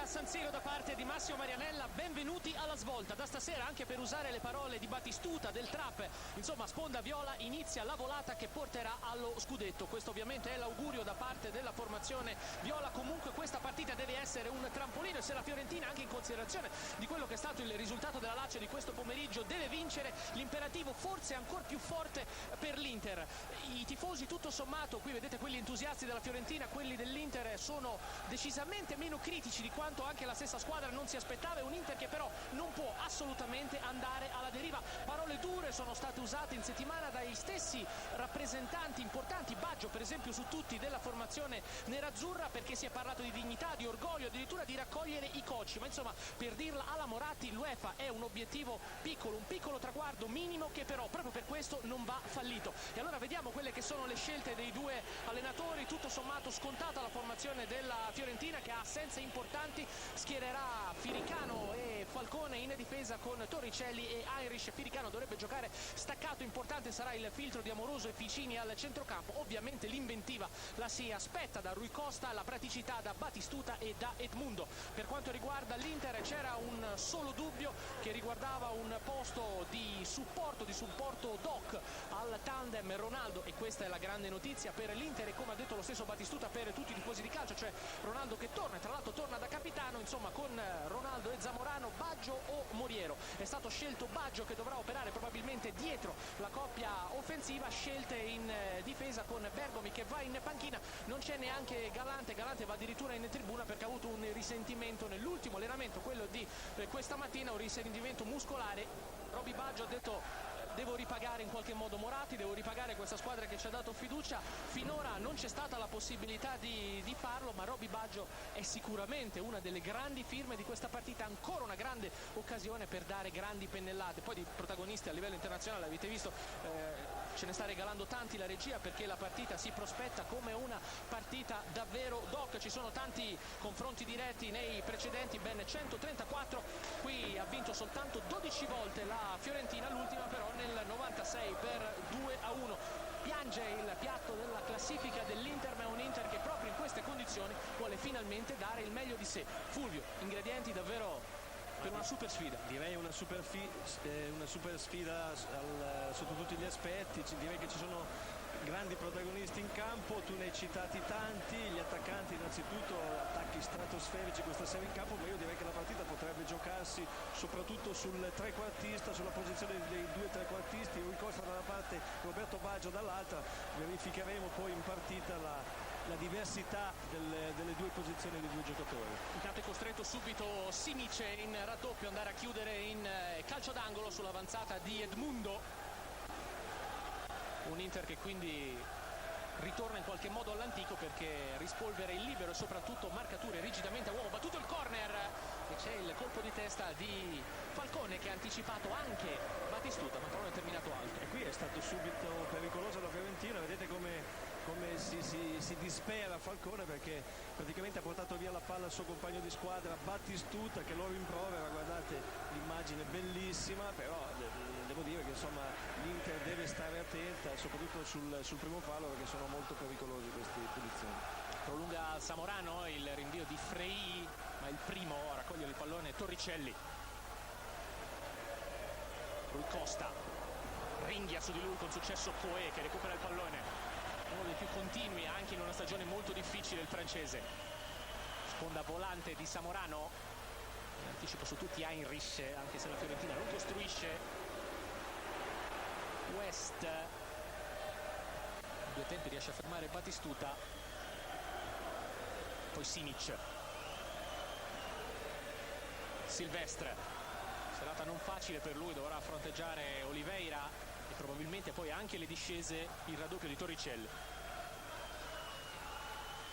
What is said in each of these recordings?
San Siro da parte di Massimo Marianella. Benvenuti alla svolta. Da stasera, anche per usare le parole di Battistuta, del Trap, insomma sponda viola, inizia la volata che porterà allo scudetto. Questo ovviamente è l'augurio da parte della formazione viola. Comunque questa partita deve essere un trampolino, e se la Fiorentina, anche in considerazione di quello che è stato il risultato della Lazio di questo pomeriggio, deve vincere, l'imperativo forse è ancora più forte per l'Inter. I tifosi tutto sommato, qui vedete quelli entusiasti della Fiorentina, quelli dell'Inter sono decisamente meno critici di quanto anche la stessa squadra non si aspettava. È un Inter che però non può assolutamente andare alla deriva. Parole dure sono state usate in settimana dai stessi rappresentanti importanti, Baggio per esempio su tutti, della formazione nerazzurra, perché si è parlato di dignità, di orgoglio, addirittura di raccogliere i cocci. Ma insomma, per dirla alla Moratti, l'UEFA è un obiettivo piccolo, un piccolo traguardo minimo, che però proprio per questo non va fallito. E allora vediamo quelle che sono le scelte dei due allenatori. Tutto sommato scontata la formazione della Fiorentina, che ha assenze importanti, schiererà Firicano e Falcone in difesa con Torricelli e Heinrich. Firicano dovrebbe giocare staccato, importante sarà il filtro di Amoroso e Ficini al centrocampo. Ovviamente l'inventiva la si aspetta da Rui Costa, la praticità da Battistuta e da Edmundo. Per quanto riguarda l'Inter c'era un solo dubbio che riguardava un posto di supporto doc al tandem Ronaldo, e questa è la grande notizia per l'Inter, e come ha detto lo stesso Battistuta per tutti i tifosi di calcio, cioè Ronaldo che torna, e tra l'altro torna da capitano, insomma con Ronaldo e Zamorano, Baggio o Moriero. È stato scelto Baggio, che dovrà operare probabilmente dietro la coppia offensiva, scelte in difesa con Bergomi che va in panchina. Non c'è neanche Galante va addirittura in tribuna perché ha avuto un risentimento nell'ultimo allenamento, quello di questa mattina, un risentimento muscolare. Roby Baggio ha detto: devo ripagare in qualche modo Moratti, devo ripagare questa squadra che ci ha dato fiducia. Finora non c'è stata la possibilità di farlo, ma Roby Baggio è sicuramente una delle grandi firme di questa partita, ancora una grande occasione per dare grandi pennellate. Poi di protagonisti a livello internazionale avete visto, ce ne sta regalando tanti la regia, perché la partita si prospetta come una partita davvero doc. Ci sono tanti confronti diretti nei precedenti, ben 134, qui ha vinto soltanto 12 volte la Fiorentina, l'ultima però nel 96 per 2-1. Piange il piatto della classifica dell'Inter, ma è un Inter che proprio in queste condizioni vuole finalmente dare il meglio di sé. Fulvio, ingredienti davvero per una super sfida. Direi una super sfida sotto tutti gli aspetti. Direi che ci sono grandi protagonisti in campo, tu ne hai citati tanti, gli attaccanti innanzitutto, attacchi stratosferici questa sera in campo, ma io direi che la partita potrebbe giocarsi soprattutto sul trequartista, sulla posizione dei due trequartisti, Rui Costa da una parte, Roberto Baggio dall'altra. Verificheremo poi in partita la diversità delle due posizioni dei due giocatori. Intanto è costretto subito Simic in raddoppio andare a chiudere in calcio d'angolo sull'avanzata di Edmundo. Un Inter che quindi ritorna in qualche modo all'antico, perché rispolvera il libero e soprattutto marcature rigidamente a uomo. Battuto il corner e c'è il colpo di testa di Falcone che ha anticipato anche Battistuta, ma però è terminato alto. E qui è stato subito pericoloso la Fiorentina, vedete come si dispera Falcone, perché praticamente ha portato via la palla al suo compagno di squadra Battistuta, che lo rimprovera. Guardate l'immagine bellissima, però devo dire che insomma l'Inter deve stare attenta soprattutto sul primo fallo, perché sono molto pericolosi queste posizioni. Prolunga Zamorano, il rinvio di Frei, ma il primo a raccogliere il pallone Torricelli. Rui Costa ringhia su di lui con successo Coé, che recupera il pallone, uno dei più continui anche in una stagione molto difficile il francese. Sponda volante di Zamorano, in anticipo su tutti Heinrich, anche se la Fiorentina non costruisce. West due tempi riesce a fermare Battistuta, poi Simic, Silvestre, serata non facile per lui, dovrà fronteggiare Oliveira e probabilmente poi anche le discese, il raddoppio di Torricelli.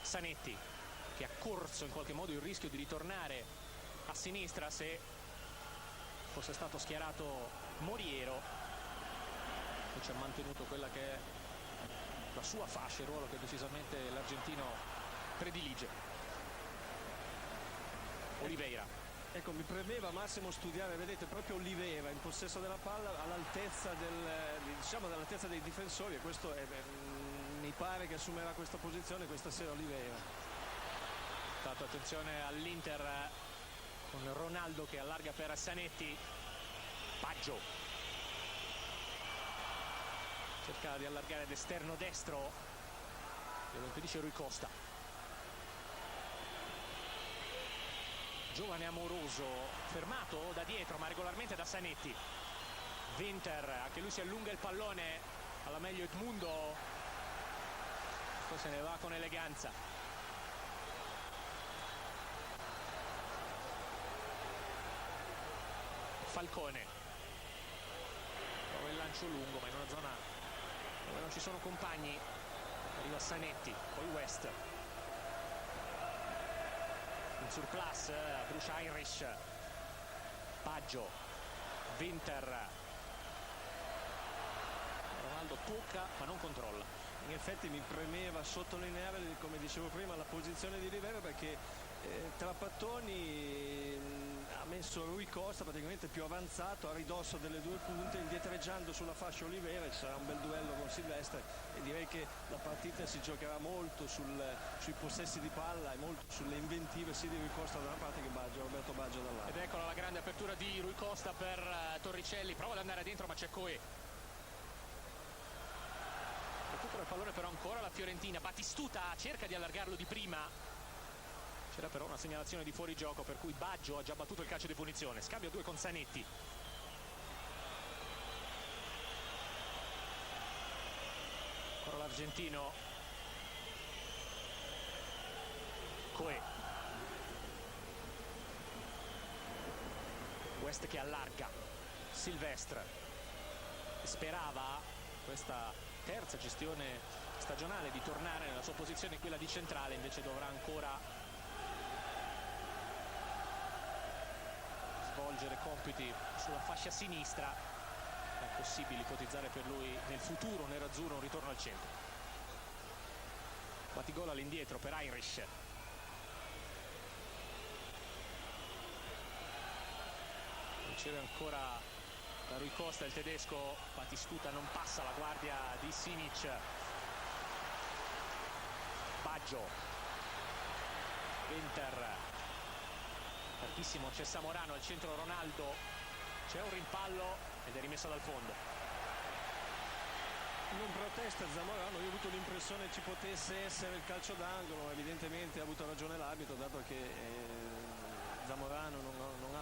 Zanetti che ha corso in qualche modo il rischio di ritornare a sinistra se fosse stato schierato Moriero, che ci ha mantenuto quella che è la sua fascia, il ruolo che decisamente l'argentino predilige. Oliveira. Ecco, mi premeva Massimo studiare, vedete, proprio Oliveira in possesso della palla all'altezza dell'altezza dei difensori, e questo mi pare che assumerà questa posizione questa sera Oliveira. portato attenzione all'Inter con Ronaldo che allarga per Zanetti. Baggio cerca di allargare d'esterno destro e lo impedisce Rui Costa. Giovane amoroso fermato da dietro ma regolarmente da Zanetti. Winter, anche lui si allunga il pallone, alla meglio Edmundo, questo se ne va con eleganza. Falcone prova il lancio lungo ma in una zona dove non ci sono compagni. Arriva Zanetti, poi West in surplus, Bruce Irish, Baggio, Winter, Ronaldo tocca ma non controlla. In effetti mi premeva sottolineare, come dicevo prima, la posizione di Rivera, perché Trapattoni ha messo Rui Costa praticamente più avanzato a ridosso delle due punte, indietreggiando sulla fascia Olivera. Ci sarà un bel duello con Silvestre e direi che la partita si giocherà molto sui possessi di palla e molto sulle inventive sia di Rui Costa da una parte che Roberto Baggio dall'altra. Ed eccola la grande apertura di Rui Costa per Torricelli, prova ad andare dentro ma c'è Coe. Recupera il pallone però ancora la Fiorentina. Battistuta cerca di allargarlo di prima, c'era però una segnalazione di fuorigioco per cui Baggio ha già battuto il calcio di punizione. Scambio 2 con Zanetti. Ancora l'argentino Coe. West che allarga, Silvestre sperava questa terza gestione stagionale di tornare nella sua posizione, quella di centrale, invece dovrà ancora svolgere compiti sulla fascia sinistra. È possibile ipotizzare per lui nel futuro nerazzurro un ritorno al centro. Batigol all'indietro per Irish. Riceve ancora da Rui Costa il tedesco. Battistuta non passa la guardia di Simic. Baggio, Winter, tantissimo c'è Zamorano al centro, Ronaldo, c'è un rimpallo ed è rimesso dal fondo. Non protesta Zamorano, io ho avuto l'impressione ci potesse essere il calcio d'angolo, evidentemente ha avuto ragione l'arbitro, dato che Zamorano non ha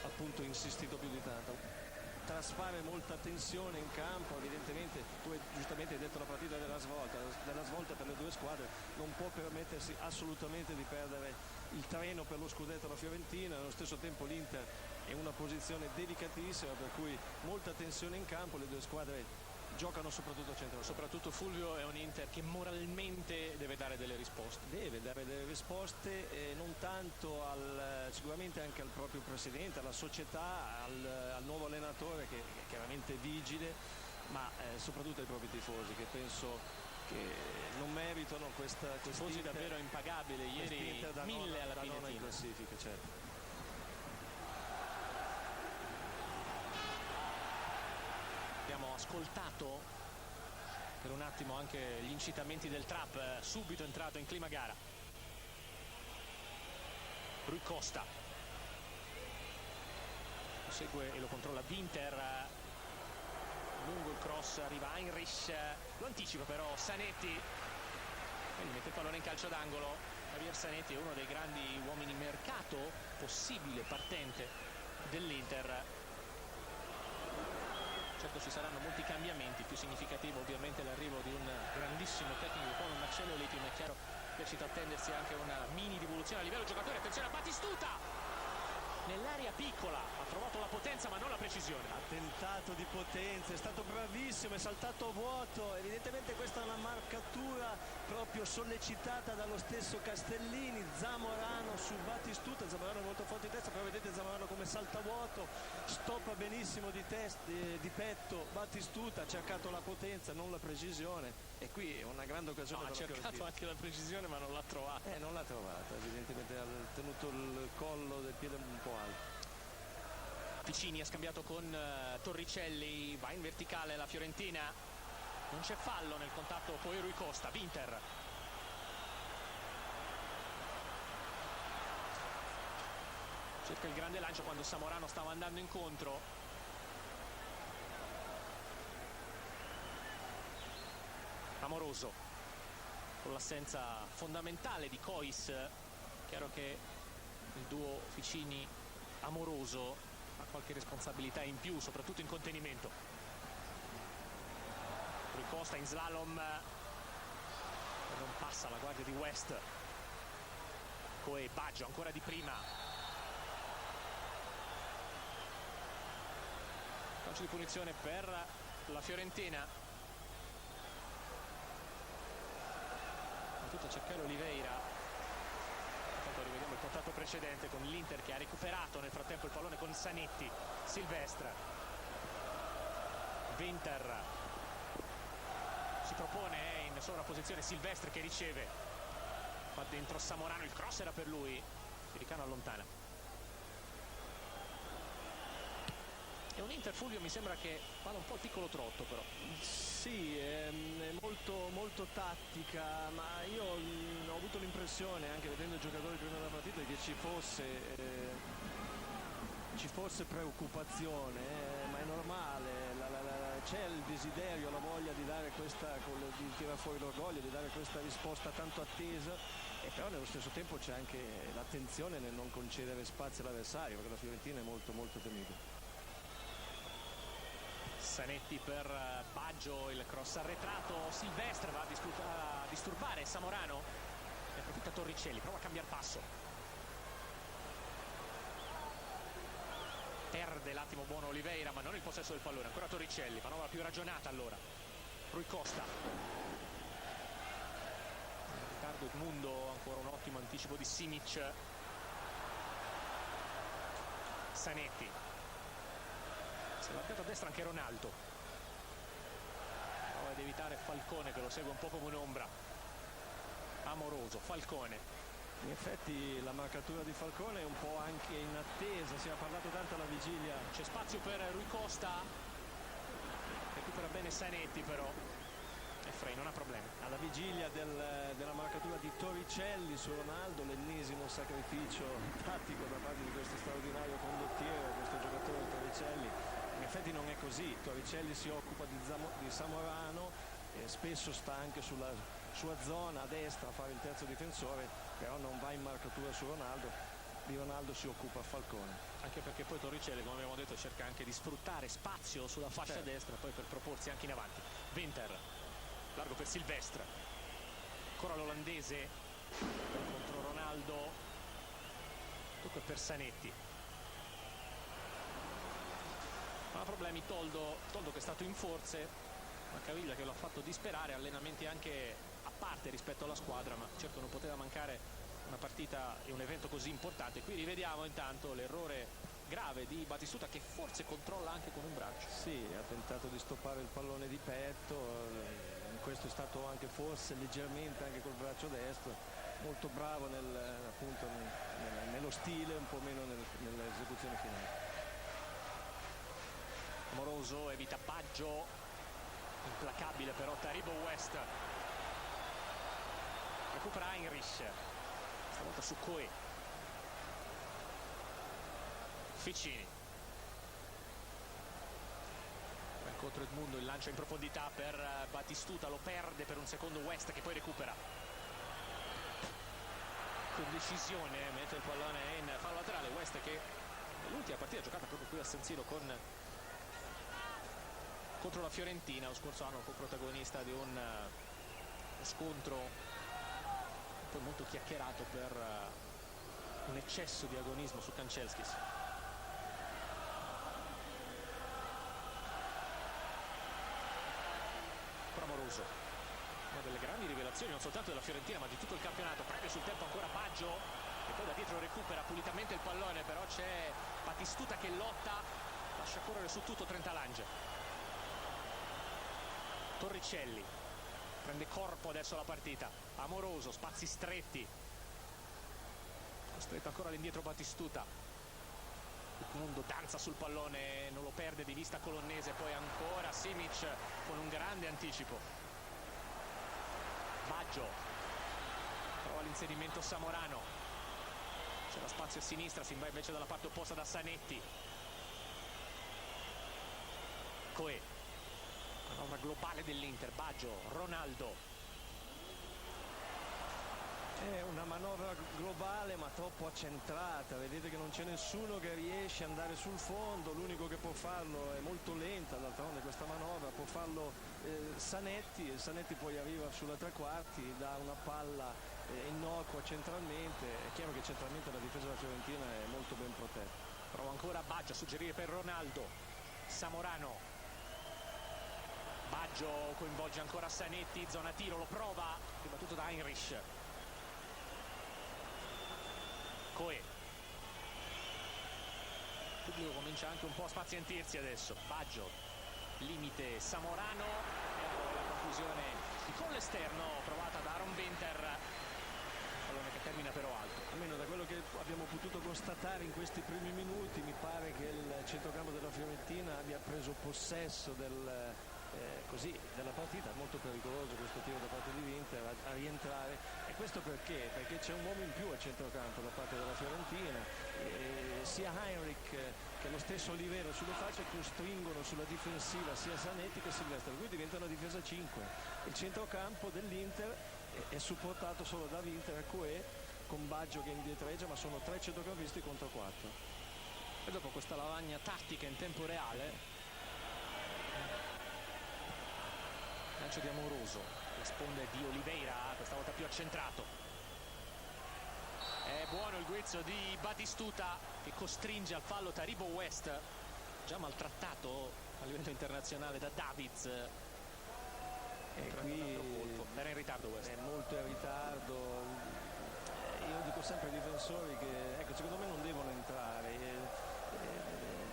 appunto insistito più di tanto. Trasfare molta tensione in campo, evidentemente tu giustamente hai detto la partita della svolta per le due squadre, non può permettersi assolutamente di perdere il treno per lo scudetto alla Fiorentina. Allo stesso tempo l'Inter è in una posizione delicatissima, per cui molta tensione in campo, le due squadre giocano soprattutto a centro. Soprattutto Fulvio è un Inter che moralmente deve dare delle risposte. Deve dare delle risposte, non tanto sicuramente anche al proprio presidente, alla società, al nuovo allenatore che è chiaramente vigile, ma soprattutto ai propri tifosi, che penso che non meritano questa tifosi davvero impagabile. Ieri 1000 alla fine in classifica, certo. Abbiamo ascoltato per un attimo anche gli incitamenti del trap, subito entrato in clima gara. Rui Costa lo segue e lo controlla Winter, lungo il cross, arriva Heinrich, lo anticipa però Zanetti e gli mette il pallone in calcio d'angolo. Javier Zanetti è uno dei grandi uomini mercato possibile partente dell'Inter. Certo ci saranno molti cambiamenti, più significativo ovviamente l'arrivo di un grandissimo tecnico come Marcello Lippi, ma è chiaro che c'è da attendersi anche una mini rivoluzione a livello giocatore. Attenzione a Battistuta! Nell'area piccola ha trovato la potenza ma non la precisione. Ha tentato di potenza, è stato bravissimo, è saltato a vuoto. Evidentemente questa è una marcatura proprio sollecitata dallo stesso Castellini. Zamorano su Battistuta, Zamorano è molto forte in testa, però vedete Zamorano come salta a vuoto, stoppa benissimo di petto Battistuta, ha cercato la potenza, non la precisione, e qui è una grande occasione. Ha cercato anche la precisione ma non l'ha trovata. Non l'ha trovata, evidentemente ha tenuto il collo del piede un po' alto. Piccini ha scambiato con Torricelli, va in verticale la Fiorentina, non c'è fallo nel contatto con Rui Costa. Winter cerca il grande lancio quando Samorano stava andando incontro. Amoroso, con l'assenza fondamentale di Cois, chiaro che il duo Ficini-Amoroso ha qualche responsabilità in più, soprattutto in contenimento. Rui Costa in slalom, non passa la guardia di West. Coe, Baggio ancora di prima. Calcio di punizione per la Fiorentina. Tutto a cercare Oliveira. Intanto rivediamo il contatto precedente con l'Inter che ha recuperato nel frattempo il pallone con Zanetti. Silvestre, Winter si propone, è in sovrapposizione Silvestre che riceve, fa dentro Samorano, il cross era per lui, Siricano allontana. È un Inter, Fulvio, mi sembra che vada un po' il piccolo trotto, però. Sì, è molto, molto tattica, ma io ho avuto l'impressione, anche vedendo i giocatori prima della partita, che ci fosse preoccupazione, ma è normale, c'è il desiderio, la voglia di dare di tirare fuori l'orgoglio, di dare questa risposta tanto attesa, e però nello stesso tempo c'è anche l'attenzione nel non concedere spazio all'avversario, perché la Fiorentina è molto, molto temibile. Zanetti per Baggio, il cross arretrato, Silvestre va a disturbare Samorano, ne approfitta Torricelli, prova a cambiare passo, perde l'attimo buono Oliveira ma non il possesso del pallone, ancora Torricelli, manovra più ragionata allora. Rui Costa, Riccardo Edmundo, ancora un ottimo anticipo di Simic. Zanetti, si è allargato a destra anche Ronaldo, prova ad evitare Falcone che lo segue un po' come un'ombra. Amoroso, Falcone, in effetti la marcatura di Falcone è un po' anche in attesa, si è parlato tanto alla vigilia. C'è spazio per Rui Costa, recupera bene Zanetti però, e Frey non ha problemi. Alla vigilia della marcatura di Torricelli su Ronaldo, l'ennesimo sacrificio tattico da parte di questo straordinario condottiero, questo giocatore Torricelli. In effetti non è così, Torricelli si occupa di Samorano, spesso sta anche sulla sua zona a destra a fare il terzo difensore, però non va in marcatura su Ronaldo, di Ronaldo si occupa Falcone. Anche perché poi Torricelli, come abbiamo detto, cerca anche di sfruttare spazio sulla fascia destra poi per proporsi anche in avanti. Winter, largo per Silvestre, ancora l'olandese contro Ronaldo, tutto per Zanetti. Non ha problemi Toldo che è stato in forze, una caviglia che lo ha fatto disperare, allenamenti anche a parte rispetto alla squadra, ma certo non poteva mancare una partita e un evento così importante. Qui rivediamo intanto l'errore grave di Batistuta che forse controlla anche con un braccio. Sì, ha tentato di stoppare il pallone di petto, in questo è stato anche forse leggermente anche col braccio destro, molto bravo nello stile, un po' meno nell'esecuzione finale. Amoroso evita Baggio, implacabile però Taribo West, recupera Heinrich, stavolta su Coe, Ficini, incontro Edmundo, il lancio in profondità per Batistuta, lo perde per un secondo West che poi recupera con decisione, mette il pallone in fallo laterale. West che l'ultima partita giocata proprio qui a San Siro contro la Fiorentina lo scorso anno, coprotagonista di un scontro poi molto chiacchierato per un eccesso di agonismo su Kanchelskis. Amoroso, una delle grandi rivelazioni non soltanto della Fiorentina ma di tutto il campionato, prende sul tempo ancora Baggio e poi da dietro recupera pulitamente il pallone, però c'è Batistuta che lotta, lascia correre su tutto Trentalange. Torricelli prende corpo adesso la partita, Amoroso, spazi stretti, costretto ancora all'indietro Batistuta, Edmundo danza sul pallone, non lo perde di vista Colonnese, poi ancora Simic con un grande anticipo. Baggio prova l'inserimento Samorano, c'è Da spazio a sinistra, si va invece dalla parte opposta da Zanetti. Coe, manovra globale dell'Inter, Baggio, Ronaldo. È una manovra globale ma troppo accentrata, vedete che non c'è nessuno che riesce ad andare sul fondo, l'unico che può farlo è molto lenta, d'altronde questa manovra può farlo Zanetti, e Zanetti poi arriva sulla tre quarti, dà una palla innocua centralmente. È chiaro che centralmente la difesa della Fiorentina è molto ben protetta. Prova ancora Baggio a suggerire per Ronaldo, Zamorano, Baggio coinvolge ancora Zanetti, zona tiro, lo prova, ribattuto da Heinrich. Coe, il pubblico comincia anche un po' a spazientirsi adesso. Baggio, limite Zamorano, e la conclusione con l'esterno provata da Aaron Winter, pallone che termina però alto. Almeno da quello che abbiamo potuto constatare in questi primi minuti mi pare che il centrocampo della Fiorentina abbia preso possesso della partita. È molto pericoloso questo tiro da parte di Winter a rientrare, e questo perché? Perché c'è un uomo in più al centrocampo da parte della Fiorentina, sia Heinrich che lo stesso Olivera sulle facce costringono sulla difensiva sia Zanetti che Silvestre, per cui diventa una difesa 5. Il centrocampo dell'Inter è supportato solo da Winter e Coe, con Baggio che indietreggia, ma sono 3 centrocampisti contro 4. E dopo questa lavagna tattica in tempo reale, lancio di Amoroso, risponde di Oliveira, questa volta più accentrato. È buono il guizzo di Batistuta che costringe al fallo Taribo West, già maltrattato a livello internazionale da Davids. E qui era in ritardo West. È molto in ritardo. Io dico sempre ai difensori che secondo me non devono entrare.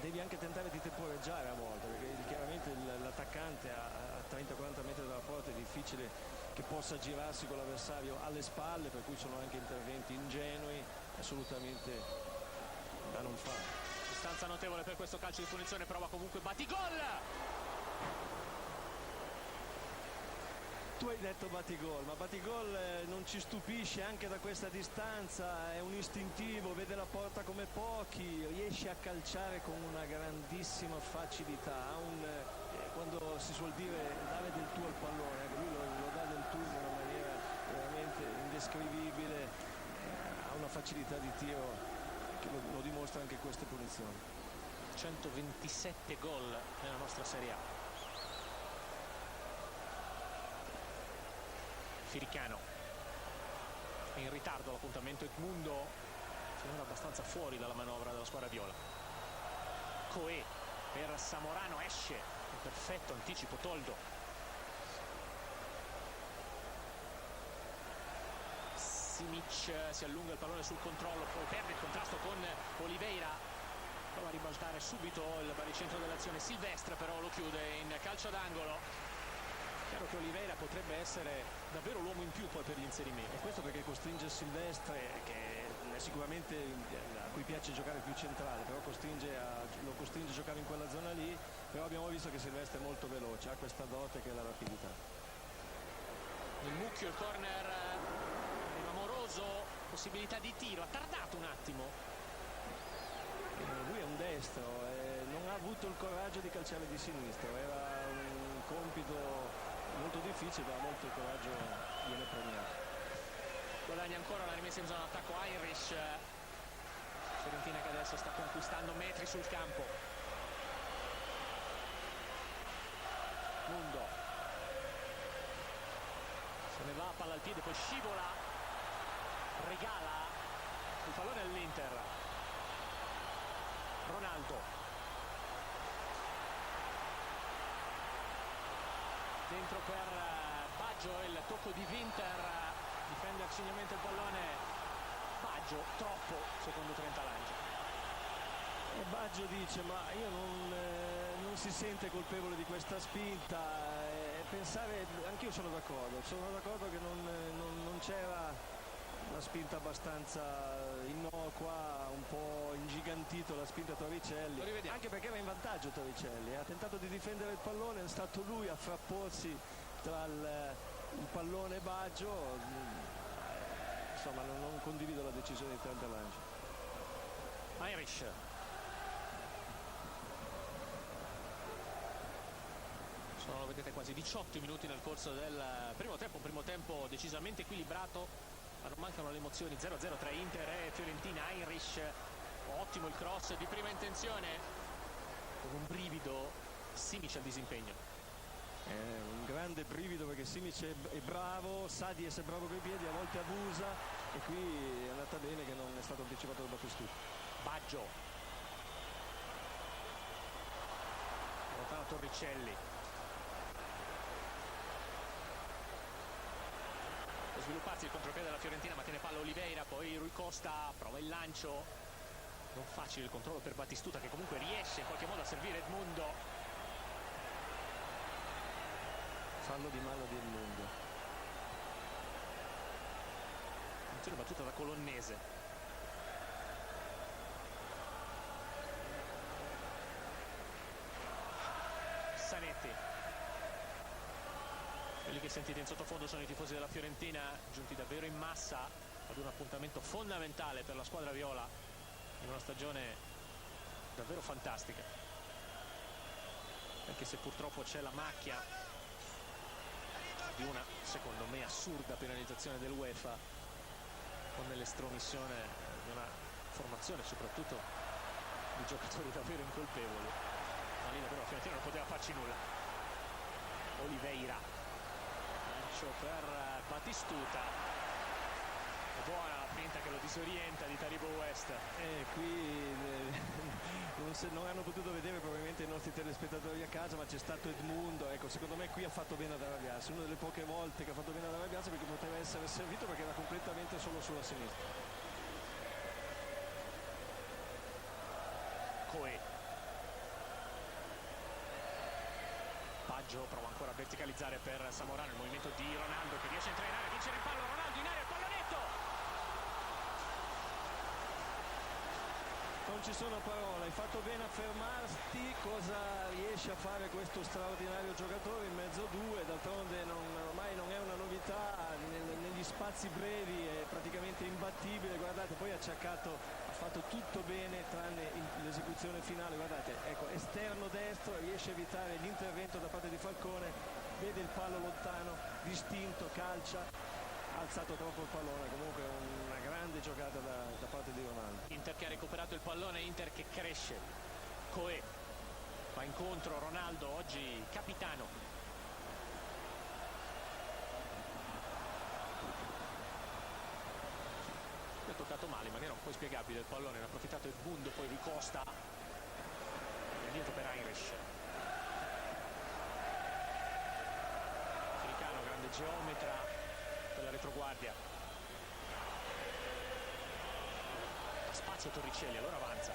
Devi anche tentare di temporeggiare a volte, perché chiaramente l'attaccante a 30-40 metri dalla porta è difficile che possa girarsi con l'avversario alle spalle, per cui sono anche interventi ingenui, assolutamente da non fare. Distanza notevole per questo calcio di punizione, prova comunque Batigol. Tu hai detto Batigol, ma Batigol non ci stupisce anche da questa distanza, è un istintivo, vede la porta come pochi, riesce a calciare con una grandissima facilità, quando si suol dire dare del tuo al pallone, lui lo dà del tuo in una maniera veramente indescrivibile, ha una facilità di tiro che lo dimostra anche queste punizioni. 127 gol nella nostra Serie A. Firicano è in ritardo l'appuntamento, Edmundo finora abbastanza fuori dalla manovra della squadra viola. Coe per Zamorano, esce un perfetto anticipo Toldo. Simic si allunga il pallone sul controllo, poi perde il contrasto con Oliveira, prova a ribaltare subito il baricentro dell'azione Silvestre, però lo chiude in calcio d'angolo. Chiaro che Oliveira potrebbe essere davvero l'uomo in più poi per gli inserimenti. E questo perché costringe Silvestre, che è sicuramente a cui piace giocare più centrale, però lo costringe a giocare in quella zona lì, però abbiamo visto che Silvestre è molto veloce, ha questa dote che è la rapidità. Il mucchio, il corner, arriva Amoroso, possibilità di tiro, ha tardato un attimo. Lui è un destro, non ha avuto il coraggio di calciare di sinistro, era un compito molto difficile, ma molto coraggio viene premiato. Guadagna ancora la rimessa in zona attacco Heinrich, Fiorentina che adesso sta conquistando metri sul campo. Mundo se ne va, palla al piede, poi scivola, regala il pallone all'Inter. Ronaldo dentro per Baggio, il tocco di Winter, difende arcignamente il pallone Baggio, troppo secondo Trenta Lange. E Baggio dice ma io non si sente colpevole di questa spinta, pensare, anch'io sono d'accordo che non c'era una spinta abbastanza innocua, un po' ingigantito la spinta Torricelli, anche perché era in vantaggio Torricelli, ha tentato di difendere il pallone, è stato lui a frapporsi tra il pallone e Baggio, insomma non condivido la decisione di Trenta Lange. Irish. Sono, vedete, quasi 18 minuti nel corso del primo tempo, un primo tempo decisamente equilibrato, ma non mancano le emozioni. 0-0 tra Inter e Fiorentina. Irish, ottimo il cross di prima intenzione, con un brivido Simic al disimpegno. Un grande brivido perché Simic è bravo, sa di essere bravo con i piedi, a volte abusa, e qui è andata bene che non è stato anticipato da Battistuta. Baggio, lontano Torricelli, può svilupparsi il contropiede della Fiorentina, ma tiene palla Oliveira, poi Rui Costa prova il lancio, non facile il controllo per Battistuta, che comunque riesce in qualche modo a servire Edmundo. Fallo di mano di Edmundo. Attenzione, battuta da Colonnese. Zanetti. Quelli che sentite in sottofondo sono i tifosi della Fiorentina, giunti davvero in massa ad un appuntamento fondamentale per la squadra viola in una stagione davvero fantastica, anche se purtroppo c'è la macchia di una, secondo me, assurda penalizzazione dell'UEFA, con l'estromissione di una formazione soprattutto di giocatori davvero incolpevoli, ma lì davvero la Fiorentina non poteva farci nulla. Oliveira, lancio per Battistuta, è buona la finta che lo disorienta di Taribo West. Qui non hanno potuto vedere probabilmente i nostri telespettatori a casa, ma c'è stato Edmundo, ecco, secondo me qui ha fatto bene ad arrabbiarsi, una delle poche volte che ha fatto bene ad arrabbiarsi, perché poteva essere servito, perché era completamente solo sulla sinistra. Coe, Baggio prova ancora a verticalizzare per Samorano, il movimento di Ronaldo che riesce a entrare in area, vincere il pallone, Ronaldo in area, il pallonetto. Non ci sono parole, hai fatto bene a fermarti. Cosa riesce a fare questo straordinario giocatore in mezzo a due? D'altronde ormai non è una novità, negli spazi brevi è praticamente imbattibile. Guardate, poi ha fatto tutto bene tranne l'esecuzione finale. Guardate, ecco, esterno destro, riesce a evitare l'intervento da parte di Falcone, vede il palo lontano, distinto, calcia, ha alzato troppo il pallone. Comunque una grande giocata da parte di Ronaldo. Inter che ha recuperato il pallone, Inter che cresce. Coe va incontro, Ronaldo oggi capitano. Ha toccato male in maniera un po' inspiegabile il pallone, ne ha approfittato Edmundo, poi Rui Costa, indietro per Irish. Africano, grande geometra per la retroguardia. Spazio Torricelli, allora avanza,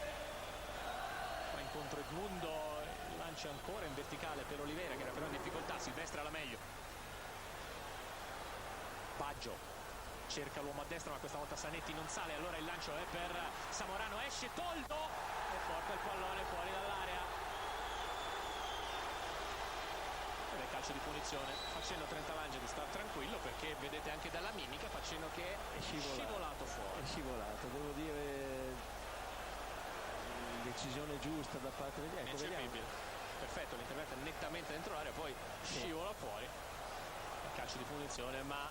va incontro Edmundo, lancia ancora in verticale per Oliveira che era però in difficoltà, Silvestre alla meglio. Baggio cerca l'uomo a destra, ma questa volta Zanetti non sale, allora il lancio è per Samorano, esce Toldo e porta il pallone fuori dall'area. Ed è calcio di punizione. Facendo Trentalange di star tranquillo, perché vedete anche dalla mimica Facendo che è scivolato fuori. È scivolato, devo dire, decisione giusta da parte di Ineccepibile. Perfetto, l'intervento è nettamente dentro l'area, poi scivola fuori. Calcio di punizione, ma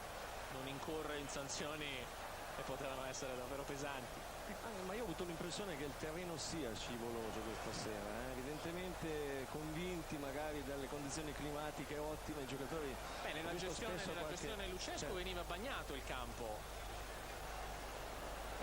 non incorre in sanzioni e potevano essere davvero pesanti. Ma io ho avuto l'impressione che il terreno sia scivoloso questa sera, evidentemente convinti magari dalle condizioni climatiche ottime i giocatori. Nella gestione Lucescu veniva bagnato il campo.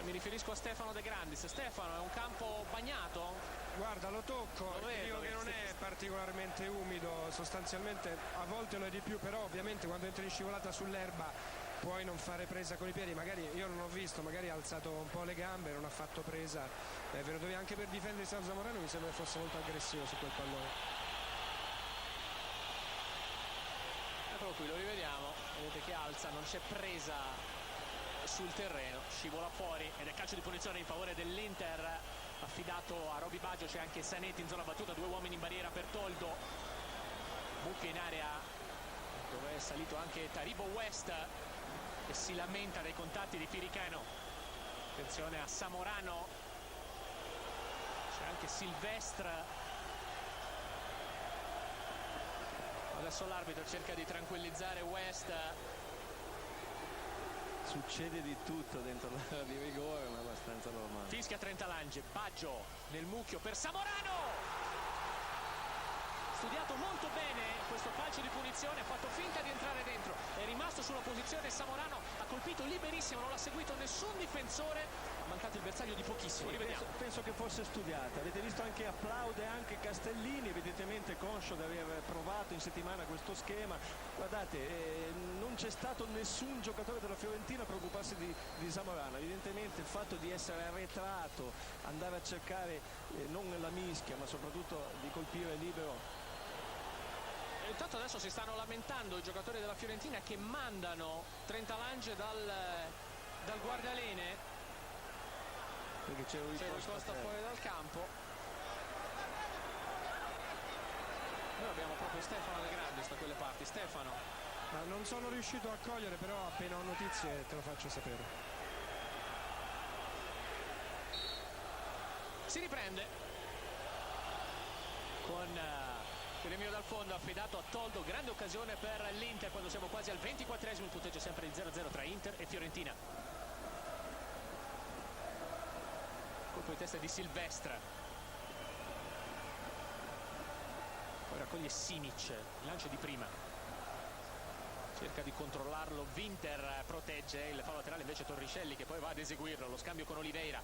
Mi riferisco a Stefano De Grandis. Stefano, è un campo bagnato? Guarda, lo tocco, dico che non è particolarmente umido, sostanzialmente a volte lo è di più, però ovviamente quando entri in scivolata sull'erba puoi non fare presa con i piedi, magari io non ho visto, magari ha alzato un po' le gambe, non ha fatto presa, è venuto via anche per difendersi da Zamorano, mi sembra che fosse molto aggressivo su quel pallone. Eccolo qui, lo rivediamo, vedete che alza, non c'è presa sul terreno, scivola fuori ed è calcio di punizione in favore dell'Inter affidato a Roby Baggio. C'è anche Zanetti in zona battuta, due uomini in barriera per Toldo, buche in area dove è salito anche Taribo West e si lamenta dei contatti di Piricano. Attenzione a Samorano, C'è anche Silvestre. Adesso l'arbitro cerca di tranquillizzare West. Succede di tutto dentro l'area di rigore, ma è abbastanza normale. Fischia Trentalange, Baggio nel mucchio per Samorano. Studiato molto bene questo calcio di punizione, ha fatto finta di entrare dentro, è rimasto sulla posizione Samorano, ha colpito liberissimo, non l'ha seguito nessun difensore, ha mancato il bersaglio di pochissimo. Rivediamo. Penso che fosse studiata. Avete visto anche applaude anche Castellini, evidentemente conscio di aver provato in settimana questo schema. Guardate, non c'è stato nessun giocatore della Fiorentina a preoccuparsi di Samorano. Evidentemente il fatto di essere arretrato, andare a cercare non la mischia ma soprattutto di colpire libero. E intanto adesso si stanno lamentando i giocatori della Fiorentina che mandano Trentalange dal guardialene, Perché c'è Rui Costa fuori dal campo. Noi abbiamo proprio Stefano De Grandis da quelle parti. Stefano. Ma non sono riuscito a cogliere, però appena ho notizie te lo faccio sapere. Si riprende con Firmino dal fondo, affidato a Toldo. Grande occasione per l'Inter quando siamo quasi al 24esimo, il punteggio sempre di 0-0 tra Inter e Fiorentina. Colpo di testa di Silvestre, poi raccoglie Simic, il lancio di prima, cerca di controllarlo, Winter protegge, il fallo laterale invece Torricelli che poi va ad eseguirlo, lo scambio con Oliveira,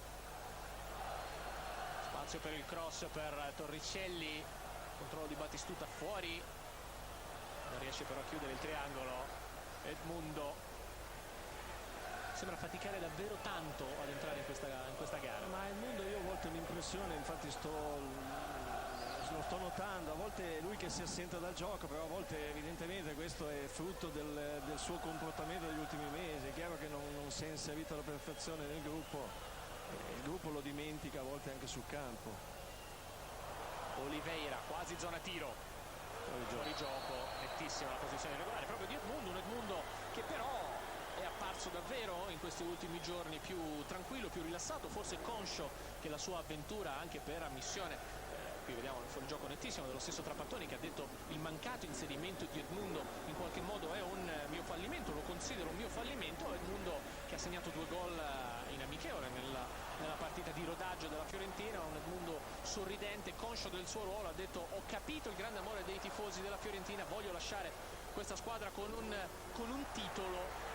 spazio per il cross per Torricelli, controllo di Battistuta fuori, non riesce però a chiudere il triangolo. Edmundo sembra faticare davvero tanto ad entrare in questa gara. Ma Edmundo, io a volte ho l'impressione, infatti lo sto notando, a volte è lui che si assenta dal gioco, però a volte evidentemente questo è frutto del suo comportamento degli ultimi mesi. È chiaro che non si è inserito alla perfezione nel gruppo, il gruppo lo dimentica a volte anche sul campo. Oliveira, quasi zona tiro, fuori gioco, nettissima la posizione regolare proprio di Edmundo, un Edmundo che però è apparso davvero in questi ultimi giorni più tranquillo, più rilassato, forse conscio che la sua avventura anche per ammissione, qui vediamo il fuorigioco nettissimo dello stesso Trapattoni che ha detto il mancato inserimento di Edmundo in qualche modo è un mio fallimento, lo considero un mio fallimento. Edmundo che ha segnato 2 gol in amichevole nella partita di rodaggio della Fiorentina, un Edmundo sorridente, conscio del suo ruolo, ha detto ho capito il grande amore dei tifosi della Fiorentina, voglio lasciare questa squadra con un titolo.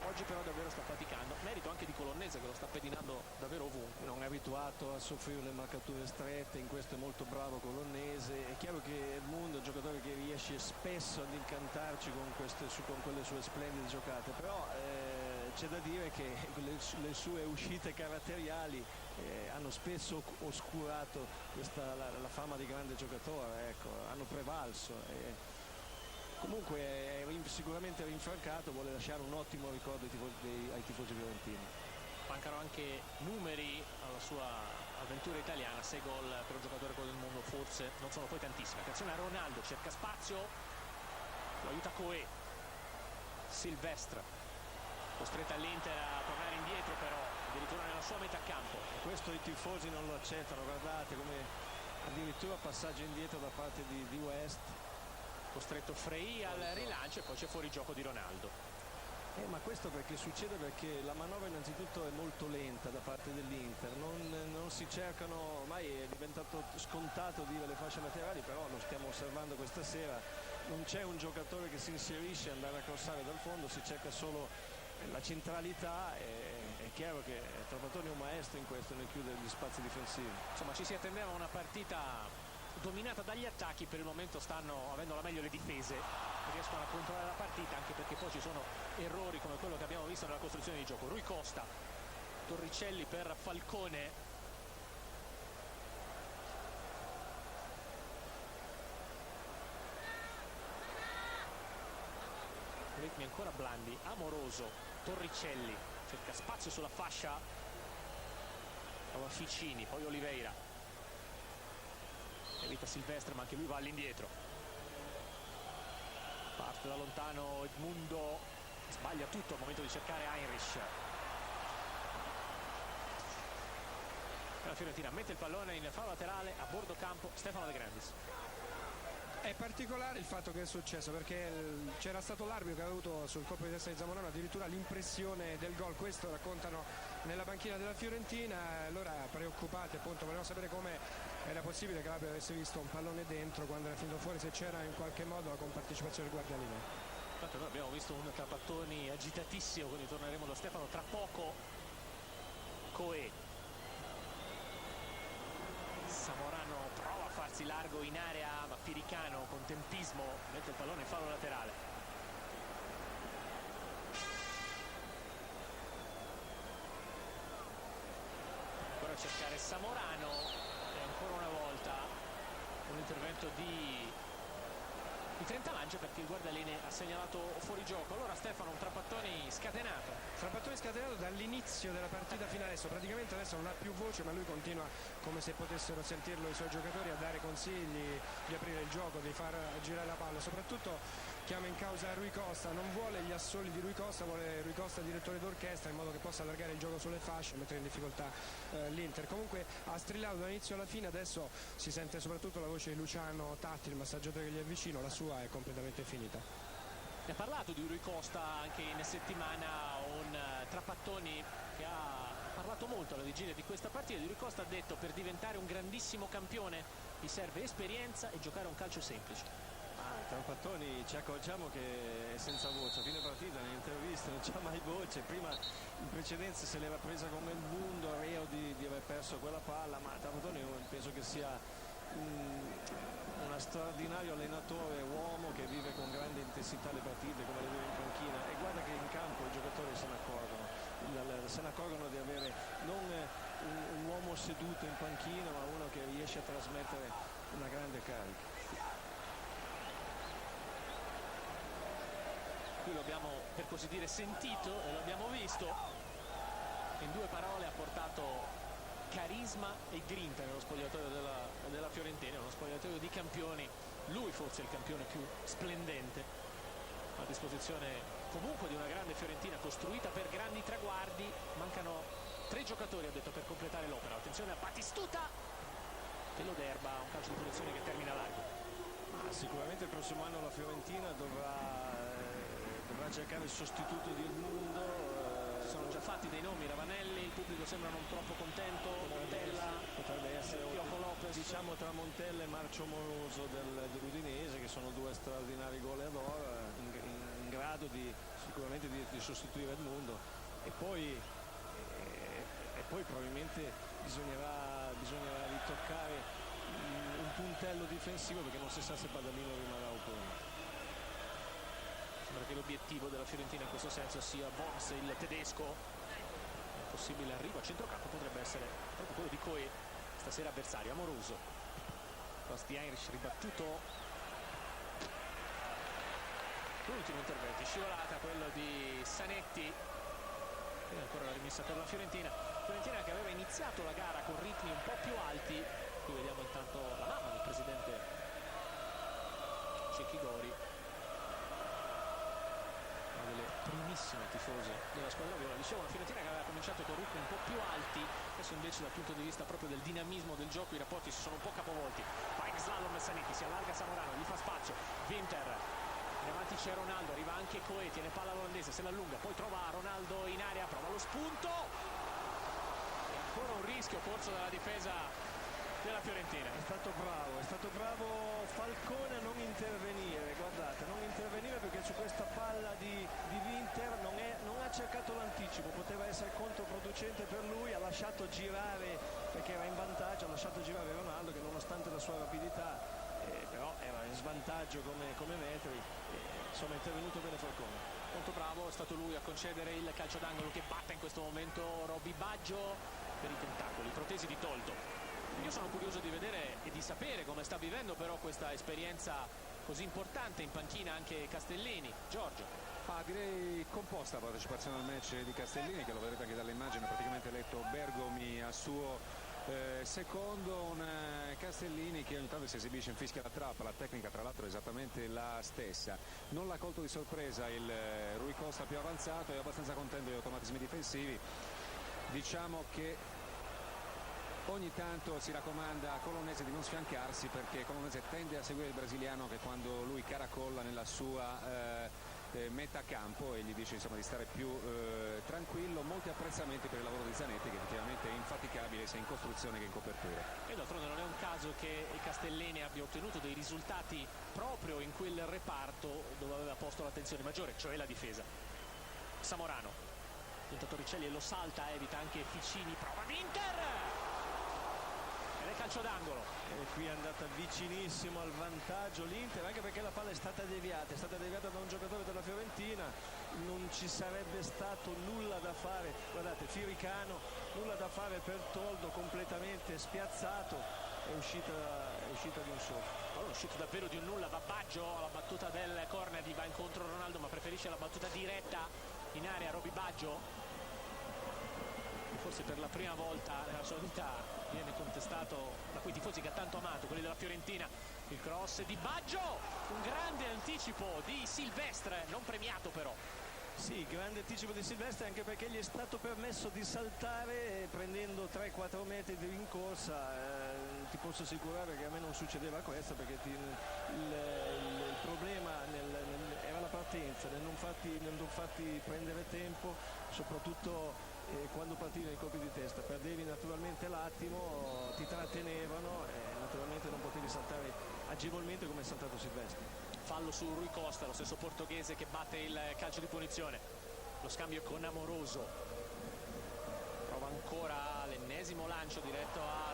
Oggi però davvero sta faticando, merito anche di Colonnese che lo sta pedinando davvero ovunque. Non è abituato a soffrire le marcature strette, in questo è molto bravo Colonnese. È chiaro che Edmundo è un giocatore che riesce spesso ad incantarci con quelle sue splendide giocate, però c'è da dire che le sue uscite caratteriali hanno spesso oscurato la fama di grande giocatore, ecco, hanno prevalso. Comunque è sicuramente rinfrancato, vuole lasciare un ottimo ricordo ai tifosi fiorentini. Mancano anche numeri alla sua avventura italiana, 6 gol per un giocatore come del mondo forse non sono poi tantissimi. Attenzione a Ronaldo, cerca spazio, lo aiuta Coe, Silvestre, costretta all'Inter a tornare indietro però, addirittura nella sua metà campo. E questo i tifosi non lo accettano, guardate come addirittura passaggio indietro da parte di West. Costretto Frey al rilancio e poi c'è fuori gioco di Ronaldo. Ma questo succede perché la manovra innanzitutto è molto lenta da parte dell'Inter, non si cercano, ormai è diventato scontato dire le fasce laterali, però lo stiamo osservando questa sera, non c'è un giocatore che si inserisce a andare a crossare dal fondo, si cerca solo la centralità. È chiaro che Trapattoni è un maestro in questo, nel chiudere gli spazi difensivi. Insomma ci si attendeva a una partita dominata dagli attacchi, per il momento stanno avendo la meglio le difese, riescono a controllare la partita anche perché poi ci sono errori come quello che abbiamo visto nella costruzione di gioco. Rui Costa, Torricelli per Falcone, ritmi ancora blandi, Amoroso, Torricelli cerca spazio sulla fascia, prova Ficini, poi Oliveira, evita Silvestre ma anche lui va all'indietro, parte da lontano Edmundo, sbaglia tutto al momento di cercare Heinrich, la Fiorentina mette il pallone in fallo laterale a bordo campo. Stefano De Grandis. È particolare il fatto che è successo, perché c'era stato l'arbitro che aveva avuto sul colpo di testa di Zamorano addirittura l'impressione del gol. Questo raccontano nella panchina della Fiorentina. Allora preoccupati, appunto, volevano sapere come era possibile che l'arbitro avesse visto un pallone dentro quando era finito fuori, se c'era in qualche modo la compartecipazione del guardialinea. Tanto noi abbiamo visto un Trapattoni agitatissimo, quindi torneremo da Stefano tra poco. Coe. Zamorano prova a farsi largo in area, ma Piricano con tempismo mette il pallone in fallo laterale. Ancora a cercare Zamorano e ancora una volta un intervento di Trentavancia, perché il guardaline ha segnalato fuorigioco. Allora Stefano, un Trapattoni scatenato. Trapattoni scatenato dall'inizio della partita fino adesso, praticamente adesso non ha più voce, ma lui continua, come se potessero sentirlo i suoi giocatori, a dare consigli di aprire il gioco, di far girare la palla. Soprattutto chiama in causa Rui Costa, non vuole gli assoli di Rui Costa, vuole Rui Costa direttore d'orchestra, in modo che possa allargare il gioco sulle fasce e mettere in difficoltà l'Inter. Comunque ha strillato dall'inizio alla fine, adesso si sente soprattutto la voce di Luciano Tatti, il massaggiatore che gli è vicino, la sua è completamente finita. Ne ha parlato di Rui Costa anche in settimana un Trapattoni che ha parlato molto alla vigilia di questa partita. Di Rui Costa ha detto: per diventare un grandissimo campione gli serve esperienza e giocare un calcio semplice. Trapattoni ci accorgiamo che è senza voce a fine partita, nelle interviste non c'ha mai voce. Prima in precedenza se l'era presa come il mondo, reo di aver perso quella palla, ma Trapattoni penso che sia uno straordinario allenatore, uomo che vive con grande intensità le partite come le vive in panchina, e guarda che in campo i giocatori se ne accorgono di avere non un uomo seduto in panchina, ma uno che riesce a trasmettere una grande carica. Qui lo abbiamo, per così dire, sentito e lo abbiamo visto. In due parole ha portato carisma e grinta nello spogliatoio della Fiorentina, uno spogliatoio di campioni. Lui forse è il campione più splendente, a disposizione comunque di una grande Fiorentina costruita per grandi traguardi. Mancano 3 giocatori, ha detto, per completare l'opera. Attenzione a Batistuta che lo derba, un calcio di punizione che termina largo. Sicuramente il prossimo anno la Fiorentina dovrà cercare il sostituto di Edmundo. Sono già fatti dei nomi: Ravanelli, il pubblico sembra non troppo contento, Montella, potrebbe essere Piojo Lopez, diciamo tra Montella e Marcio Moroso dell'Udinese, che sono due straordinari goleador in grado sicuramente di sostituire Edmundo, e poi probabilmente bisognerà ritoccare un puntello difensivo, perché non si sa se Badalino rimarrà oppure no. Sembra che l'obiettivo della Fiorentina in questo senso sia Vons, il tedesco. Un possibile arrivo a centrocampo potrebbe essere proprio quello di Coe, stasera avversario. Amoroso, cross di Heinrich ribattuto. L'ultimo intervento, scivolata quello di Zanetti, e ancora la rimessa per la Fiorentina che aveva iniziato la gara con ritmi un po' più alti. Qui vediamo intanto la mamma del presidente Cecchi Gori, delle primissime tifose della squadra viola. Dicevo, una Fiorentina che aveva cominciato con ritmi un po' più alti, adesso invece dal punto di vista proprio del dinamismo del gioco i rapporti si sono un po' capovolti. Fa ex slalom Zanetti, si allarga Zamorano, gli fa spazio Winter, in avanti c'è Ronaldo, arriva anche Coe, tiene palla olandese, se l'allunga, poi trova Ronaldo in area, prova lo spunto e ancora un rischio corso dalla difesa della Fiorentina. È stato bravo Falcone a non intervenire, guardate, non intervenire, perché su questa palla di Winter non ha cercato l'anticipo, poteva essere controproducente per lui, ha lasciato girare, perché era in vantaggio, ha lasciato girare Ronaldo, che nonostante la sua rapidità però era in svantaggio come metri, insomma è intervenuto bene Falcone. Molto bravo, è stato lui a concedere il calcio d'angolo che batte in questo momento Robby Baggio per i tentacoli protesi di Toldo. Io sono curioso di vedere e di sapere come sta vivendo però questa esperienza così importante in panchina anche Castellini. Giorgio. Direi composta la partecipazione al match di Castellini, che lo vedrete anche dall'immagine, praticamente letto Bergomi a suo secondo, un Castellini che ogni tanto si esibisce in fischia la trappa, la tecnica tra l'altro è esattamente la stessa. Non l'ha colto di sorpresa il Rui Costa più avanzato, è abbastanza contento degli automatismi difensivi. Diciamo che ogni tanto si raccomanda a Colonnese di non sfiancarsi, perché Colonnese tende a seguire il brasiliano che quando lui caracolla nella sua metà campo, e gli dice insomma di stare più tranquillo. Molti apprezzamenti per il lavoro di Zanetti, che effettivamente è infaticabile sia in costruzione che in copertura. E d'altronde non è un caso che Castellini abbia ottenuto dei risultati proprio in quel reparto dove aveva posto l'attenzione maggiore, cioè la difesa. Samorano tenta Torricelli e lo salta, evita anche Ficini, prova Winter ed è calcio d'angolo. E qui è andata vicinissimo al vantaggio l'Inter, anche perché la palla è stata deviata da un giocatore della Fiorentina. Non ci sarebbe stato nulla da fare, guardate, Firicano, nulla da fare per Toldo, completamente spiazzato, è uscita di un soffio. Allora, è uscito davvero di un nulla. Va Baggio alla battuta del corner, gli va incontro Ronaldo, ma preferisce la battuta diretta in area. Roby Baggio, forse per la prima volta nella sua vita viene contestato da quei tifosi che ha tanto amato, quelli della Fiorentina. Il cross di Baggio, un grande anticipo di Silvestre, non premiato però. Sì, grande anticipo di Silvestre, anche perché gli è stato permesso di saltare prendendo 3-4 metri di rincorsa. Ti posso assicurare che a me non succedeva questo, perché il problema era la partenza, nel non farti prendere tempo, soprattutto quando partivi nei colpi di testa. Perdevi naturalmente l'attimo, ti trattenevano e naturalmente non potevi saltare agevolmente come è saltato Silvestre. Fallo su Rui Costa, lo stesso portoghese che batte il calcio di punizione. Lo scambio con Amoroso, prova ancora l'ennesimo lancio diretto a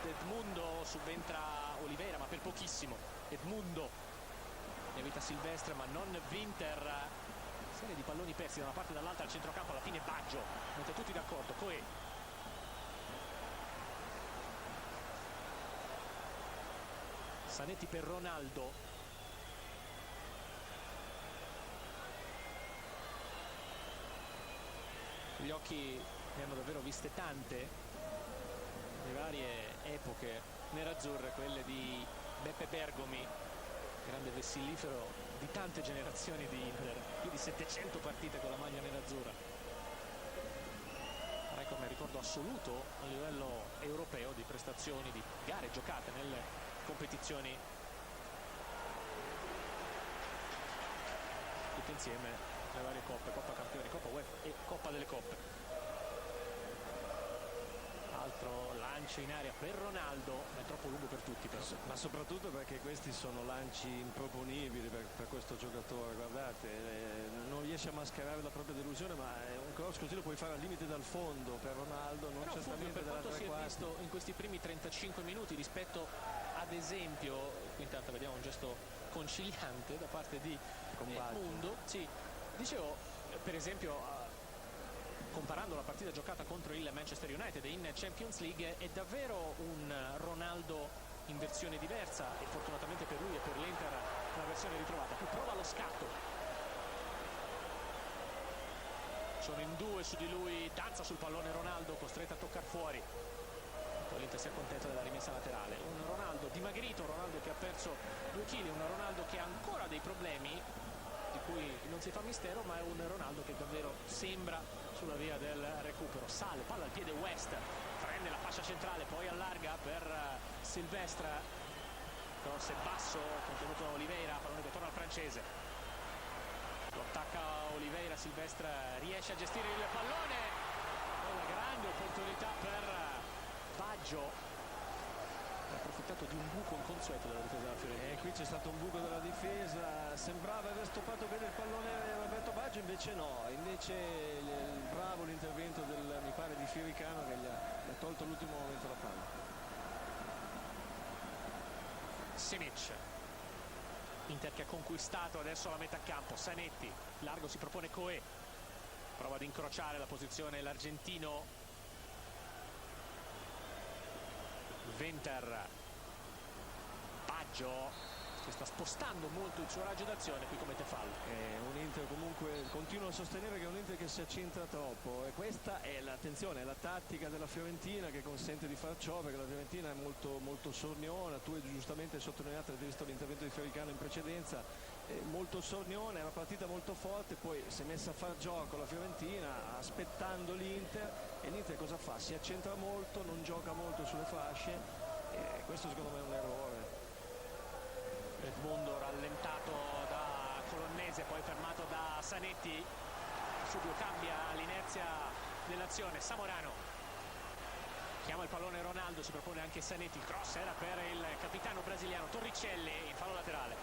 Edmundo, subentra Oliveira ma per pochissimo. Edmundo evita Silvestre ma non Winter. Serie di palloni persi da una parte e dall'altra al centrocampo, alla fine Baggio mette tutti d'accordo. Coe, Zanetti per Ronaldo, gli occhi ne hanno davvero viste tante le varie epoche nerazzurre, quelle di Beppe Bergomi, grande vessillifero di tante generazioni di Inter, più di 700 partite con la maglia nerazzurra, record nel ricordo assoluto a livello europeo di prestazioni, di gare giocate nelle competizioni tutte insieme, le varie coppe, Coppa Campioni, Coppa UEFA e Coppa delle Coppe. Altro lancio in aria per Ronaldo, è troppo lungo per tutti però. Ma soprattutto perché questi sono lanci improponibili per questo giocatore, guardate, non riesce a mascherare la propria delusione, ma un cross così lo puoi fare al limite dal fondo per Ronaldo, non però certamente per dalla quanto si tre è quarti. visto in questi primi 35 minuti rispetto ad esempio, qui intanto vediamo un gesto conciliante da parte di Mundo, sì, dicevo per esempio comparando la partita giocata contro il Manchester United in Champions League, è davvero un Ronaldo in versione diversa e fortunatamente per lui e per l'Inter una versione ritrovata. Qui prova lo scatto, sono in due su di lui, danza sul pallone Ronaldo, costretto a toccare fuori. Poi l'Inter si accontenta della rimessa laterale. Un Ronaldo dimagrito, un Ronaldo che ha perso 2 kg, un Ronaldo che ha ancora dei problemi di cui non si fa mistero, ma è un Ronaldo che davvero sembra sulla via del recupero. Sale, palla al piede West, prende la fascia centrale, poi allarga per Silvestre, cross è basso, contenuto Oliveira, pallone che torna al francese, lo attacca Oliveira, Silvestre riesce a gestire il pallone, una grande opportunità per Baggio, ha approfittato di un buco inconsueto della difesa della Fiorentina. Qui c'è stato un buco della difesa, sembrava aver stoppato bene il pallone Roberto Baggio, invece no, invece bravo l'intervento mi pare di Firicano, che gli ha tolto l'ultimo momento la palla. Simic, Inter che ha conquistato adesso la metà campo. Zanetti, largo, si propone Coe, prova ad incrociare la posizione l'argentino. Winter, Baggio che sta spostando molto il suo raggio d'azione, qui commette fallo. È un Inter comunque, continuo a sostenere che è un Inter che si accentra troppo, e questa è l'attenzione, è la tattica della Fiorentina che consente di far ciò, perché la Fiorentina è molto, molto sorniona. Tu hai giustamente sottolineato, avete visto l'intervento di Firicano in precedenza, è molto sorniona, è una partita molto forte, poi si è messa a far gioco la Fiorentina aspettando l'Inter, e l'Inter cosa fa? Si accentra molto, non gioca molto sulle fasce, e questo secondo me è un errore. Edmundo rallentato da Colonnese, poi fermato da Zanetti, subito cambia l'inerzia dell'azione. Samorano chiama il pallone Ronaldo, si propone anche Zanetti, il cross era per il capitano brasiliano Torricelli in fallo laterale.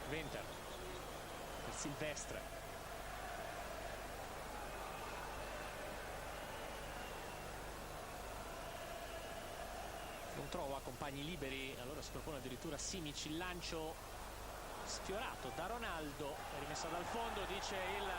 Winter per Silvestre, non trova compagni liberi, allora si propone addirittura Simic, il lancio sfiorato da Ronaldo, è rimessa dal fondo, dice il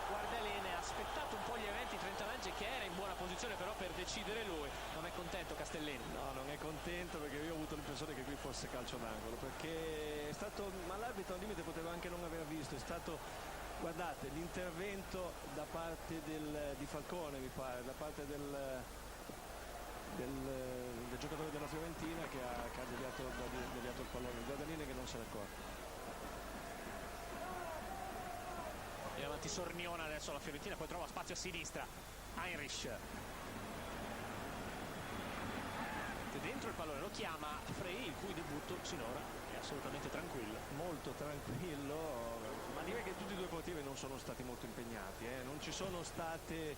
guardialene, ha aspettato un po' gli eventi Trentalange che era in buona posizione però per decidere lui. Non è contento Castellini? No, non è contento, perché io ho avuto l'impressione che qui fosse calcio d'angolo, perché è stato, ma l'arbitro al limite poteva anche non aver visto, è stato, guardate, l'intervento da parte di Falcone, mi pare, da parte del giocatore della Fiorentina che ha deviato il pallone, il guardialine che non se ne accorge. E avanti Sorniona adesso la Fiorentina, poi trova spazio a sinistra Heinrich, dentro il pallone lo chiama Frey, il cui debutto sinora è assolutamente tranquillo, molto tranquillo, ma direi che tutti e due i portieri non sono stati molto impegnati, non ci sono state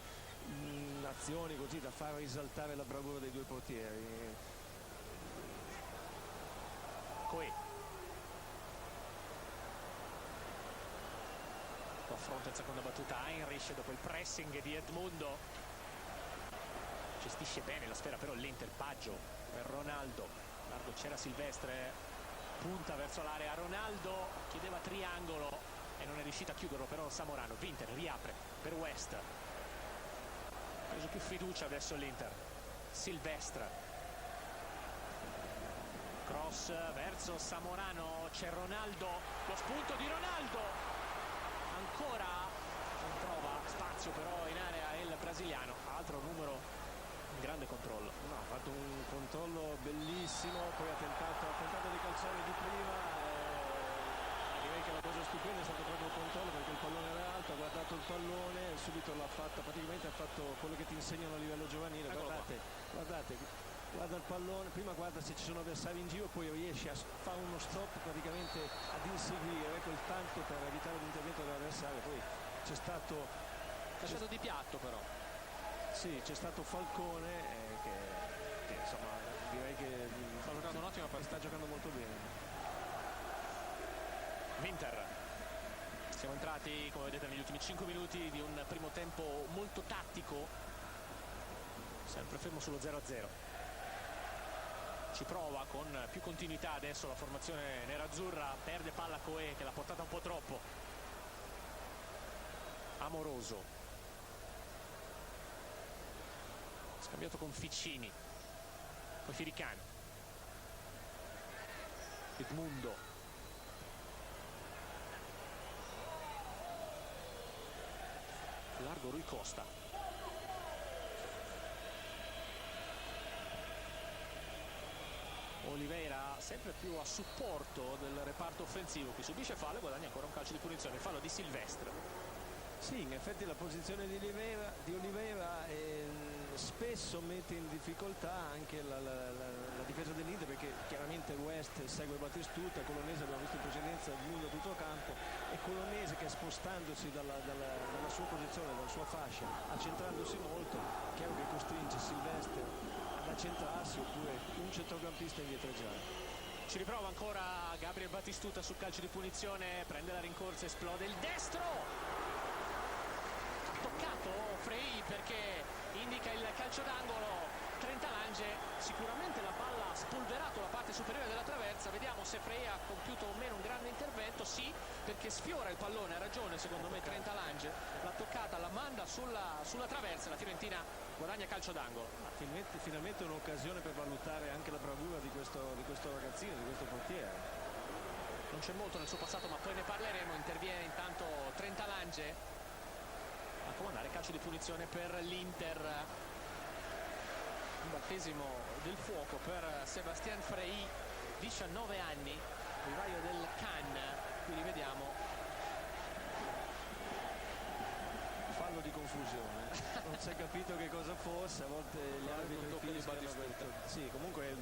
azioni così da far risaltare la bravura dei due portieri. Coe affronta in seconda battuta Heinrich dopo il pressing di Edmundo, gestisce bene la sfera però l'Inter, Baggio per Ronaldo, largo c'era Silvestre, punta verso l'area Ronaldo, chiedeva triangolo e non è riuscito a chiuderlo però Samorano. Winter riapre per West, ha preso più fiducia adesso l'Inter, Silvestre, cross verso Samorano, c'è Ronaldo, lo spunto di Ronaldo, ancora non trova spazio però in area il brasiliano, altro numero in grande controllo. No, ha fatto un controllo bellissimo, poi ha tentato di calciare di prima, direi che la cosa stupenda è stato proprio il controllo, perché il pallone era alto, ha guardato il pallone, subito l'ha fatta, praticamente ha fatto quello che ti insegnano a livello giovanile. Guardate, guarda il pallone, prima guarda se ci sono avversari in giro, poi riesce a fare uno stop praticamente ad inseguire quel tanto per evitare l'intervento dell'avversario. Poi c'è stato calciato di piatto però. Sì, c'è stato Falcone che insomma direi che sta giocando un'ottima partita, sta giocando molto bene. Winter, siamo entrati come vedete negli ultimi 5 minuti di un primo tempo molto tattico, sempre fermo sullo 0-0. Ci prova con più continuità adesso la formazione nerazzurra, perde palla Coe che l'ha portata un po' troppo. Amoroso, scambiato con Ficini, poi Firicano, Edmundo, largo Rui Costa, Oliveira sempre più a supporto del reparto offensivo, qui subisce fallo e guadagna ancora un calcio di punizione, fallo di Silvestre. Sì, in effetti la posizione di Oliveira spesso mette in difficoltà anche la difesa dell'Inter, perché chiaramente West segue Battistuta, Colonnese abbiamo visto in precedenza lungo tutto il campo, e Colonnese che spostandosi dalla sua posizione, dalla sua fascia, accentrandosi molto, chiaro che costringe Silvestre ad accentrarsi, oppure un centrocampista indietreggiare. Ci riprova ancora Gabriel Battistuta sul calcio di punizione, prende la rincorsa, esplode il destro, toccato Frey perché indica il calcio d'angolo. Trentalange, sicuramente la palla ha spolverato la parte superiore della traversa, vediamo se Frey ha compiuto o meno un grande intervento. Sì, perché sfiora il pallone, ha ragione secondo me Trentalange, l'ha toccata, la manda sulla traversa, la Fiorentina guadagna calcio d'angolo. Finalmente un'occasione per valutare anche la bravura di questo ragazzino, di questo portiere. Non c'è molto nel suo passato, ma poi ne parleremo. Interviene intanto Trentalange a comandare calcio di punizione per l'Inter. Un battesimo del fuoco per Sebastian Frey, 19 anni, vivaio del Can. Qui rivediamo fallo di confusione, non si è capito che cosa fosse, a volte gli arbitri fischiano questo. Sì, comunque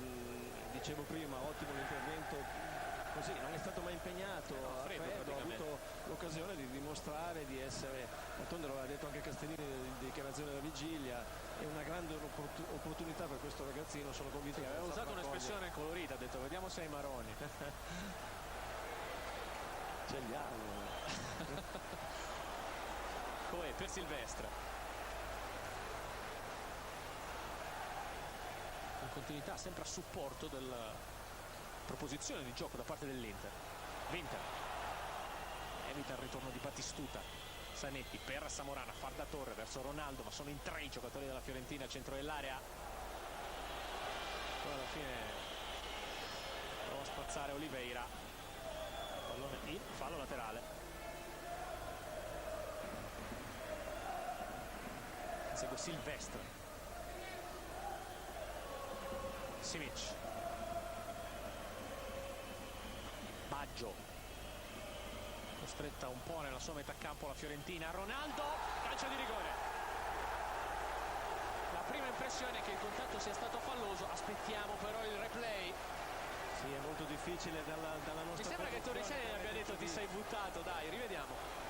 dicevo prima, ottimo l'intervento, così non è stato mai impegnato, a freddo, ha avuto l'occasione di dimostrare di essere, d'altronde lo ha detto anche Castellini in dichiarazione della vigilia, è una grande opportunità per questo ragazzino, sono convinto che aveva usato un'espressione colorita, ha detto vediamo se hai maroni. C'è gli altri. Coe per Silvestre, in continuità sempre a supporto della proposizione di gioco da parte dell'Inter. Winter evita il ritorno di Battistuta, Zanetti per Samorana, far da torre verso Ronaldo, ma sono in 3 i giocatori della Fiorentina al centro dell'area. Poi alla fine prova a spazzare Oliveira, pallone in fallo laterale. Segue Silvestre, Simic, Baggio, costretta un po' nella sua metà campo la Fiorentina. Ronaldo, calcio di rigore. La prima impressione è che il contatto sia stato falloso, aspettiamo però il replay. Sì, è molto difficile dalla nostra. Mi sembra che Torricelli abbia detto ti sei buttato, dai, rivediamo.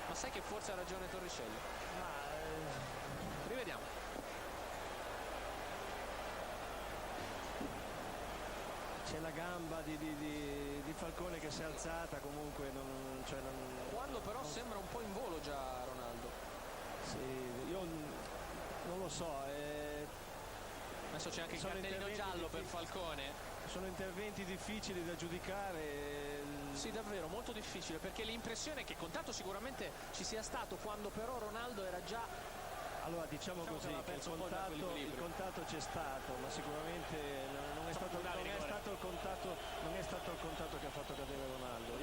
Ma sai che forse ha ragione Torricelli? Rivediamo. C'è la gamba di Falcone che si è alzata, comunque quando però sembra un po' in volo già Ronaldo. Sì, io non lo so. Adesso c'è anche il cartellino giallo per Falcone. Sono interventi difficili da giudicare. Sì, davvero, molto difficile, perché l'impressione è che contatto sicuramente ci sia stato, quando però Ronaldo era già... Allora diciamo così, che il contatto c'è stato, ma sicuramente non è stato il contatto che ha fatto cadere Ronaldo.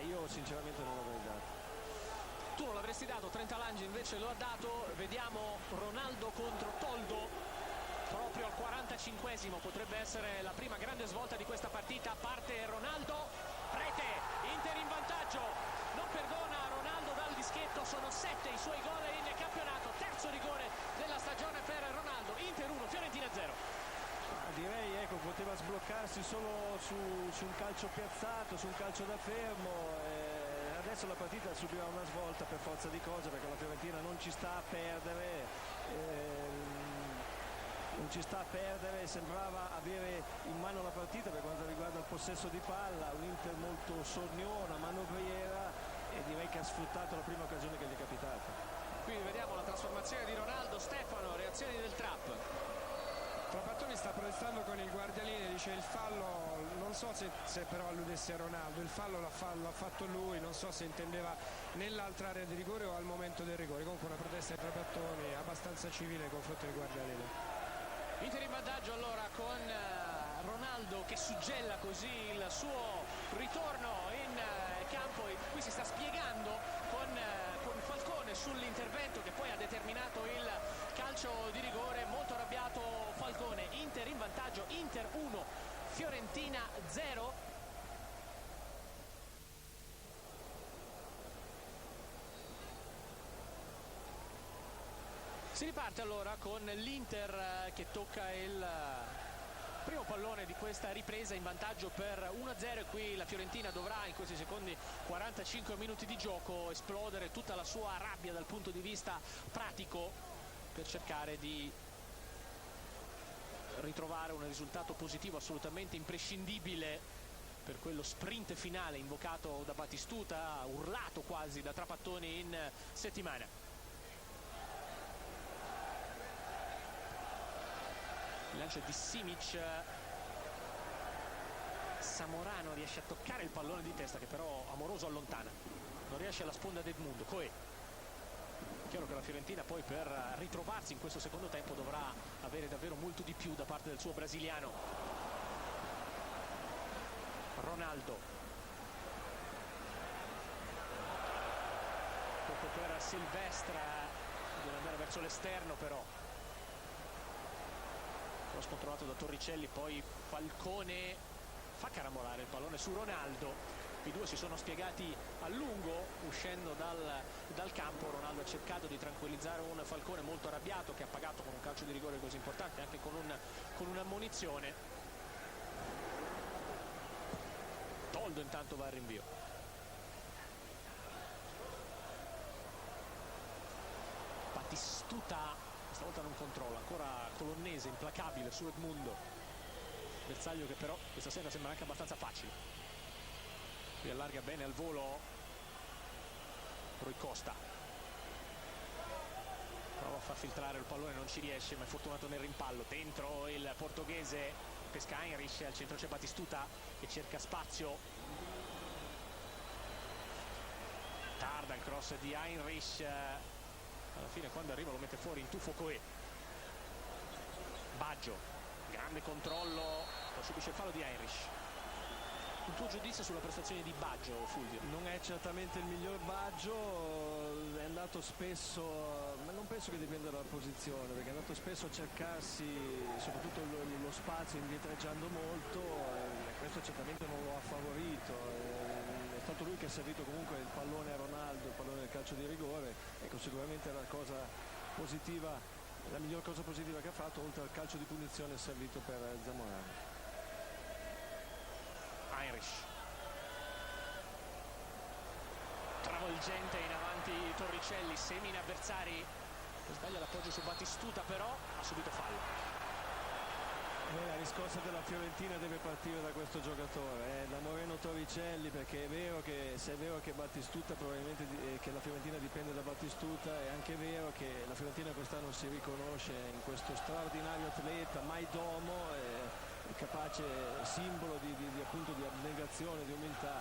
Io sinceramente non l'avrei dato. Tu non l'avresti dato, Trenta Langi invece lo ha dato. Vediamo Ronaldo contro Toldo. Proprio al 45esimo potrebbe essere la prima grande svolta di questa partita. Parte Ronaldo, rete, Inter in vantaggio, non perdona Ronaldo dal dischetto, sono 7 i suoi gol in campionato, terzo rigore della stagione per Ronaldo. Inter 1, Fiorentina 0. Direi poteva sbloccarsi solo su un calcio piazzato, su un calcio da fermo. Adesso la partita subirà una svolta per forza di cose, perché la Fiorentina non ci sta a perdere, sembrava avere in mano la partita per quanto riguarda il possesso di palla, un Inter molto sorniona, manovriera, e direi che ha sfruttato la prima occasione che gli è capitata. Qui vediamo la trasformazione di Ronaldo. Stefano, reazioni del Trap. Trapattoni sta protestando con il guardialine, dice il fallo, non so se però alludesse a Ronaldo, il fallo l'ha fatto lui, non so se intendeva nell'altra area di rigore o al momento del rigore. Comunque una protesta di Trapattoni abbastanza civile nei confronti del guardialine. Inter in vantaggio allora con Ronaldo che suggella così il suo ritorno in campo, e qui si sta spiegando con Falcone sull'intervento che poi ha determinato il calcio di rigore. Molto arrabbiato Falcone. Inter in vantaggio, Inter 1, Fiorentina 0. Si riparte allora con l'Inter che tocca il primo pallone di questa ripresa, in vantaggio per 1-0, e qui la Fiorentina dovrà in questi secondi 45 minuti di gioco esplodere tutta la sua rabbia dal punto di vista pratico per cercare di ritrovare un risultato positivo assolutamente imprescindibile per quello sprint finale invocato da Battistuta, urlato quasi da Trapattoni in settimana. Il lancio di Simic, Samorano riesce a toccare il pallone di testa che però Amoroso allontana, non riesce alla sponda di Edmundo. Coe, chiaro che la Fiorentina poi per ritrovarsi in questo secondo tempo dovrà avere davvero molto di più da parte del suo brasiliano. Ronaldo, tocco per Silvestre, deve andare verso l'esterno però. cross controllato da Torricelli, poi Falcone fa carambolare il pallone su Ronaldo. I due si sono spiegati a lungo uscendo dal campo. Ronaldo ha cercato di tranquillizzare un Falcone molto arrabbiato, che ha pagato con un calcio di rigore così importante, anche con un'ammonizione. Toldo intanto va al rinvio. Batistuta stavolta non controlla, ancora Colonnese implacabile su Edmundo. Bersaglio che però questa sera sembra anche abbastanza facile. Qui allarga bene al volo Rui Costa, prova a far filtrare il pallone, non ci riesce, ma è fortunato nel rimpallo. Dentro il portoghese, pesca Heinrich, al centro c'è Batistuta che cerca spazio. Tarda il cross di Heinrich, alla fine quando arriva lo mette fuori in tuffo Coe. Baggio, grande controllo, poi subisce il fallo di Heinrich. Il tuo giudizio sulla prestazione di Baggio, Fulvio? Non è certamente il miglior Baggio, è andato spesso, ma non penso che dipenda dalla posizione, perché è andato spesso a cercarsi soprattutto lo spazio indietreggiando molto, e questo certamente non lo ha favorito. È stato lui che ha servito comunque il pallone a Ronaldo, il pallone del calcio di rigore. Ecco, sicuramente la cosa positiva, la miglior cosa positiva che ha fatto, oltre al calcio di punizione, è servito per Zamorano. Heinrich, travolgente in avanti Torricelli, semina Bersari, sbaglia l'appoggio su Batistuta, però ha subito fallo. La riscossa della Fiorentina deve partire da questo giocatore, da Moreno Torricelli, perché è vero che, se è vero che Batistuta probabilmente che la Fiorentina dipende da Batistuta, è anche vero che la Fiorentina quest'anno si riconosce in questo straordinario atleta, mai domo, capace, simbolo appunto di abnegazione, di umiltà.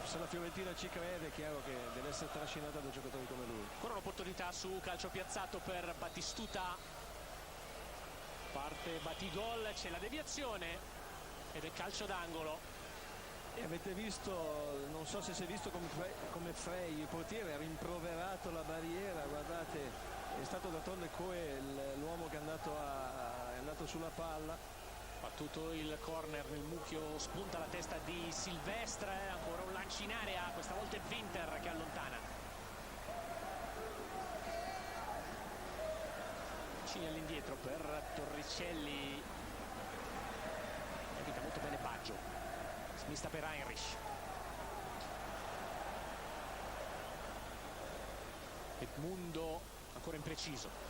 Se la Fiorentina ci crede, è chiaro che deve essere trascinata da giocatori come lui. Ancora un'opportunità su calcio piazzato per Batistuta, parte Batigol, c'è la deviazione ed è calcio d'angolo. E avete visto, non so se si è visto come Frey, il portiere, ha rimproverato la barriera. Guardate, è stato d'altronde Coe l'uomo che è andato sulla palla. Battuto il corner nel mucchio, spunta la testa di Silvestre, ancora un lancio in area, questa volta è Winter che allontana. Vicini all'indietro per Torricelli, evita molto bene Baggio, smista per Heinrich. Edmundo ancora impreciso.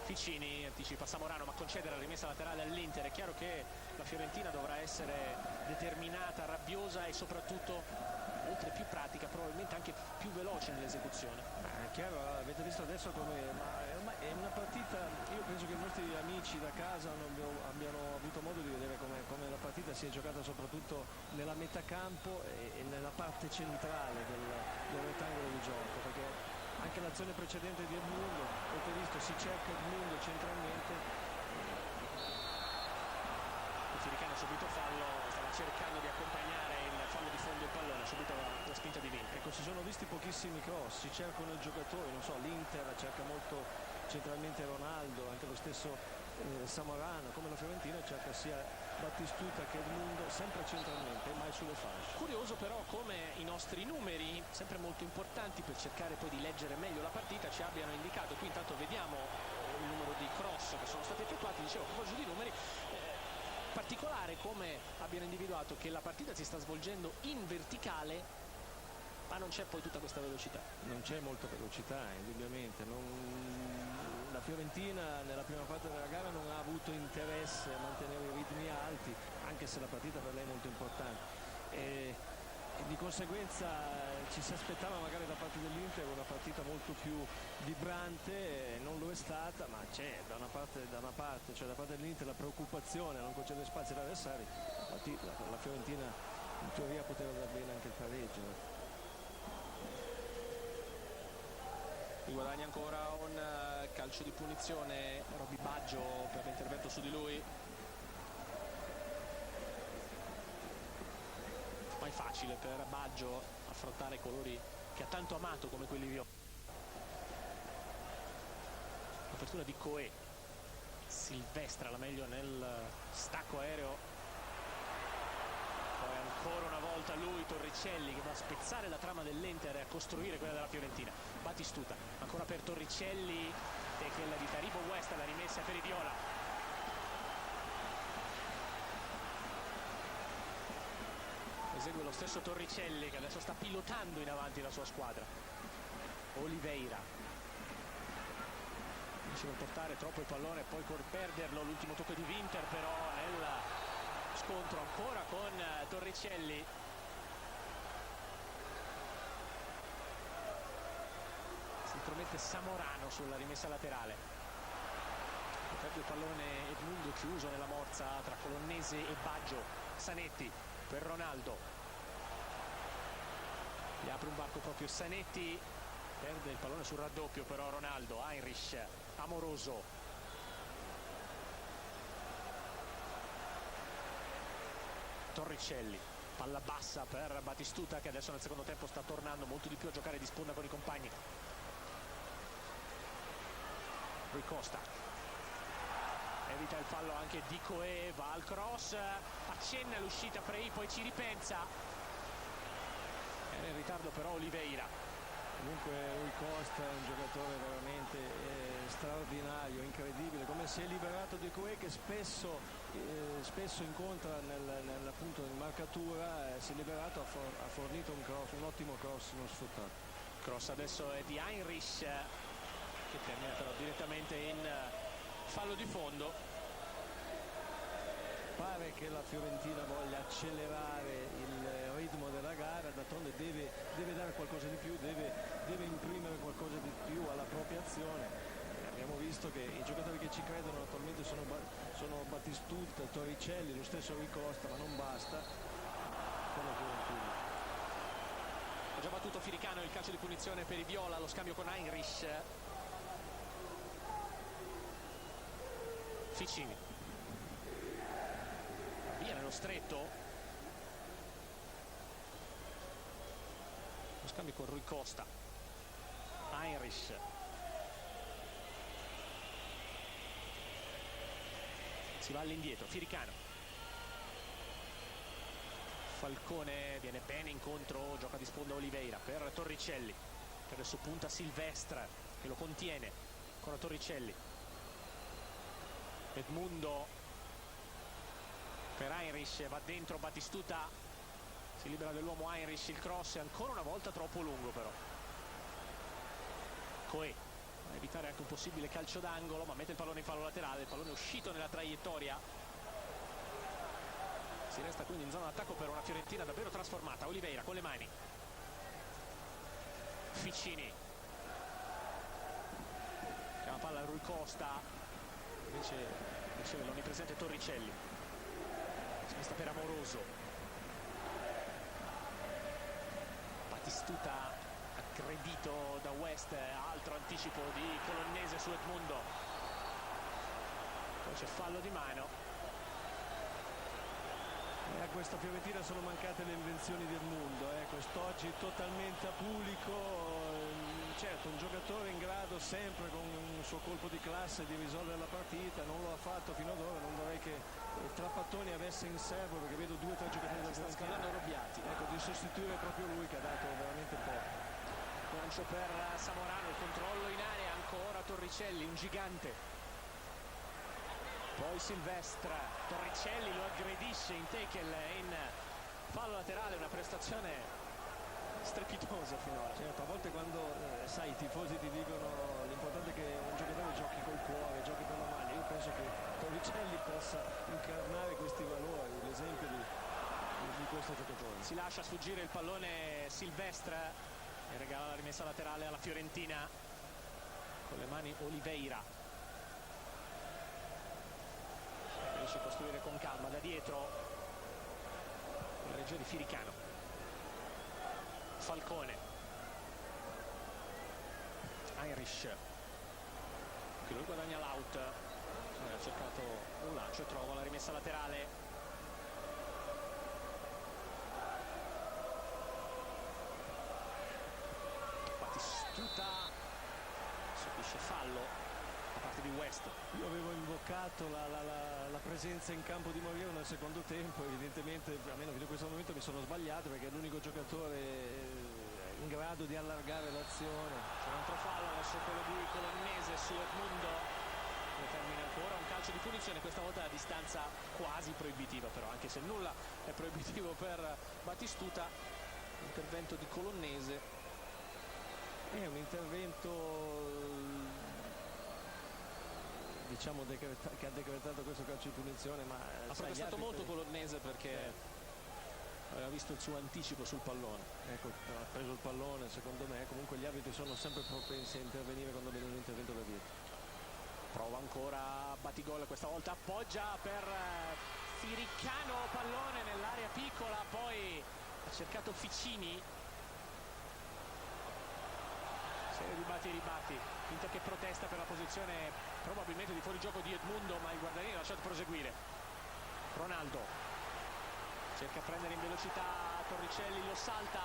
Ficini anticipa Zamorano, ma concede la rimessa laterale all'Inter. È chiaro che la Fiorentina dovrà essere determinata, rabbiosa e soprattutto, oltre più pratica, probabilmente anche più veloce nell'esecuzione. È chiaro, avete visto adesso come, ma è una partita, io penso che i nostri amici da casa abbiano avuto modo di vedere come la partita si è giocata soprattutto nella metà campo e nella parte centrale del rettangolo di gioco, perché anche l'azione precedente di Edmundo, avete visto, si cerca Edmundo centralmente. Il Fioricano subito fallo, stava cercando di accompagnare il fallo di fondo il pallone, subito la spinta di Vinca. Ecco, si sono visti pochissimi cross, si cercano i giocatori, non so, l'Inter cerca molto centralmente Ronaldo, anche lo stesso Zamorano, come la Fiorentina cerca sia Batistuta che Edmundo sempre centralmente, mai sulle fasce. Curioso però come i nostri numeri, sempre molto importanti per cercare poi di leggere meglio la partita, ci abbiano indicato. Qui intanto vediamo il numero di cross che sono stati effettuati. Dicevo, a proposito di numeri, particolare come abbiano individuato che la partita si sta svolgendo in verticale, ma non c'è poi tutta questa velocità. Non c'è molta velocità, indubbiamente. La Fiorentina nella prima parte della gara non ha avuto interesse a mantenere i ritmi alti, anche se la partita per lei è molto importante. E di conseguenza ci si aspettava magari da parte dell'Inter una partita molto più vibrante, non lo è stata, ma c'è da una parte, cioè da parte dell'Inter, la preoccupazione a non concedere spazio agli avversari. La Fiorentina in teoria poteva andare bene anche il pareggio. Guadagna ancora un calcio di punizione Robby Baggio per l'intervento su di lui. Mai facile per Baggio affrontare colori che ha tanto amato come quelli viola. copertura di Coe. Silvestre la meglio nel stacco aereo, poi ancora una volta lui, Torricelli, che va a spezzare la trama dell'Inter e a costruire quella della Fiorentina. Batistuta ancora per Torricelli e quella di Taribo West, la rimessa per i viola. Esegue lo stesso Torricelli, che adesso sta pilotando in avanti la sua squadra. Oliveira riesce a portare troppo il pallone e poi perderlo, l'ultimo tocco di Winter però nel scontro ancora con Torricelli. Si intromette Samorano sulla rimessa laterale, perde il pallone Edmundo, chiuso nella morsa tra Colonnese e Baggio. Zanetti per Ronaldo, gli apre un varco proprio Zanetti, perde il pallone sul raddoppio però Ronaldo. Heinrich, Amoroso, Torricelli, palla bassa per Batistuta, che adesso nel secondo tempo sta tornando molto di più a giocare di sponda con i compagni. Rui Costa evita il fallo anche di Coe, va al cross, accenna l'uscita Prei, poi ci ripensa, era in ritardo però Oliveira. Comunque Rui Costa è un giocatore veramente straordinario, incredibile, come si è liberato di Coe, che spesso incontra appunto in marcatura, si è liberato, ha fornito un ottimo cross non sfruttato. Cross adesso è di Heinrich, che termina però direttamente in fallo di fondo. Pare che la Fiorentina voglia accelerare il ritmo della gara, d'altronde deve dare qualcosa di più, deve imprimere qualcosa di più alla propria azione. Abbiamo visto che i giocatori che ci credono attualmente sono Batistuta, Torricelli, lo stesso Rui Costa, ma non basta per la Fiorentina. Ha già battuto Firicano, il calcio di punizione per i viola, lo scambio con Heinrich. Ficini via nello stretto, lo scambio con Rui Costa. Heinrich, si va all'indietro, Firicano, Falcone viene bene incontro, gioca di sponda Oliveira per Torricelli, che adesso punta Silvestre che lo contiene, ancora Torricelli, Edmundo per Heinrich, va dentro Batistuta, si libera dell'uomo Heinrich, il cross è ancora una volta troppo lungo però. Coe a evitare anche un possibile calcio d'angolo, ma mette il pallone in fallo laterale, il pallone è uscito nella traiettoria. Si resta quindi in zona d'attacco per una Fiorentina davvero trasformata. Oliveira con le mani, Ficini, chiama palla a Rui Costa, invece riceve l'onnipresente Torricelli. Questa per Amoroso, Batistuta aggredito da West, altro anticipo di Colonnese su Edmundo, poi c'è fallo di mano. E a questa Fiorentina sono mancate le invenzioni del mondo, quest'oggi totalmente apulico. Certo, un giocatore in grado sempre con un suo colpo di classe di risolvere la partita, non lo ha fatto fino ad ora, non vorrei che Trapattoni avesse in serbo, perché vedo 2 o 3 giocatori da sta scalando Robbiati, di sostituire proprio lui, che ha dato veramente poco. Lancio per Samorano, il controllo in area, ancora Torricelli, un gigante, poi Silvestre, Torricelli lo aggredisce in tackle e in fallo laterale, una prestazione strepitosa finora. Certo, a volte quando sai, i tifosi ti dicono l'importante è che un giocatore giochi col cuore, giochi con la maglia, io penso che Torricelli possa incarnare questi valori, l'esempio di questo giocatore. Si lascia sfuggire il pallone Silvestre e regala la rimessa laterale alla Fiorentina con le mani Oliveira, riesce a costruire con calma da dietro la regia di Firicano. Falcone, Heinrich, che lui guadagna l'out, ha cercato un lancio e trova la rimessa laterale. Batistuta subisce fallo da parte West. Io avevo invocato la presenza in campo di Moriero nel secondo tempo, evidentemente almeno fino a questo momento mi sono sbagliato, perché è l'unico giocatore in grado di allargare l'azione. C'è un altro fallo adesso, quello di Colonnese su Edmundo, determina ancora un calcio di punizione, questa volta a distanza quasi proibitiva, però anche se nulla è proibitivo per Battistuta. Intervento di Colonnese, È un intervento, diciamo, che ha decretato questo calcio di punizione, ma ha protestato molto Colonnese perché aveva visto il suo anticipo sul pallone. Ecco, ha preso il pallone, secondo me. Comunque gli arbitri sono sempre propensi a intervenire quando viene un intervento da dietro. Prova ancora Batigol, questa volta appoggia per Firiccano, pallone nell'area piccola, poi ha cercato Ficini. Serie di batti e ribatti, Inter che protesta per la posizione probabilmente di fuorigioco di Edmundo, ma il guardarini ha lasciato proseguire. Ronaldo cerca di prendere in velocità Torricelli, lo salta,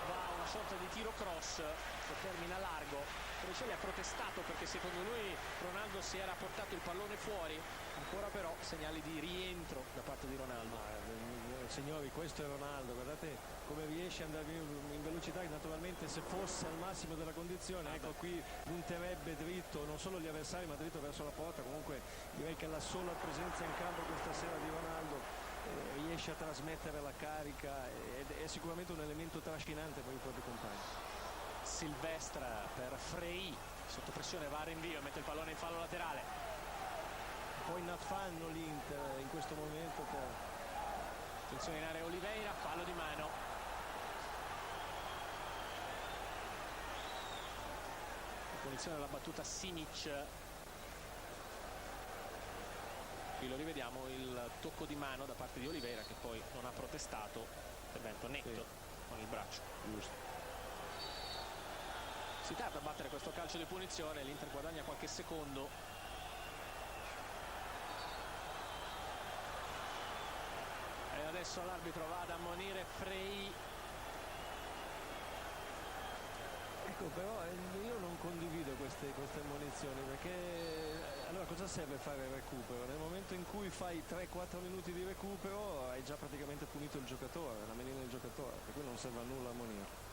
va una sorta di tiro cross che termina largo. Torricelli ha protestato perché secondo lui Ronaldo si era portato il pallone fuori, ancora però segnali di rientro da parte di Ronaldo. Signori, questo è Ronaldo, guardate come riesce ad andare in velocità, che naturalmente se fosse al massimo della condizione, ecco, qui punterebbe dritto non solo gli avversari ma dritto verso la porta. Comunque direi che la sola presenza in campo questa sera di Ronaldo riesce a trasmettere la carica ed è sicuramente un elemento trascinante per i propri compagni. Silvestre per Frei, sotto pressione va a rinvio, mette il pallone in fallo laterale. Un po' in affanno l'Inter in questo momento per... Attenzione in area Oliveira, fallo di mano. La punizione della battuta Simic. Qui lo rivediamo, il tocco di mano da parte di Oliveira, che poi non ha protestato. Intervento netto con il braccio. Giusto. Si tarda a battere questo calcio di punizione, l'Inter guadagna qualche secondo. E adesso l'arbitro va ad ammonire Frei. Ecco, però io non condivido queste ammonizioni, perché allora cosa serve fare il recupero? Nel momento in cui fai 3-4 minuti di recupero hai già praticamente punito il giocatore, la menina del giocatore, per cui non serve a nulla ammonire.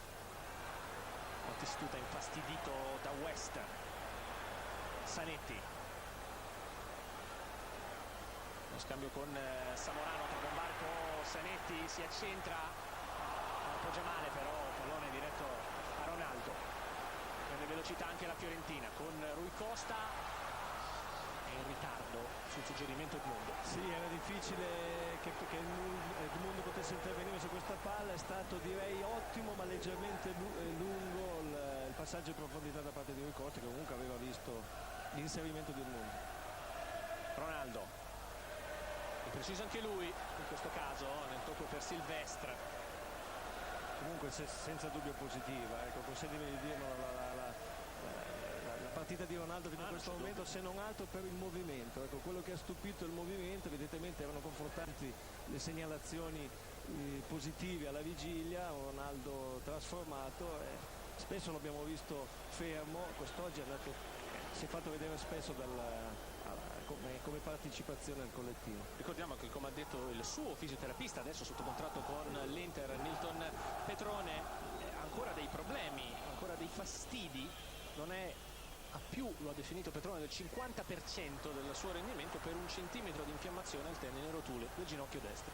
Battistuta infastidito da West. Zanetti, lo scambio con Samorano, trova un varco Zanetti, si accentra, appoggia male però, il pallone diretto a Ronaldo. Prende velocità anche la Fiorentina con Rui Costa, è in ritardo sul suggerimento Edmundo. Sì, era difficile che Edmundo potesse intervenire su questa palla, è stato direi ottimo ma leggermente lungo il passaggio in profondità da parte di Rui Costa, che comunque aveva visto l'inserimento di Edmundo. Ronaldo, impreciso anche lui in questo caso nel tocco per Silvestre. Comunque senza dubbio positiva, ecco, consentimi di dirlo, la partita di Ronaldo fino a questo momento, se non altro per il movimento, ecco, quello che ha stupito il movimento. Evidentemente erano confortanti le segnalazioni positive alla vigilia, un Ronaldo trasformato, spesso l'abbiamo visto fermo, quest'oggi si è fatto vedere spesso come partecipazione al collettivo. Ricordiamo che, come ha detto il suo fisioterapista, adesso sotto contratto con l'Inter, Nilton Petrone, ancora dei problemi, ancora dei fastidi, non è a più, lo ha definito Petrone, del 50% del suo rendimento per 1 centimetro di infiammazione al tendine rotule del ginocchio destro.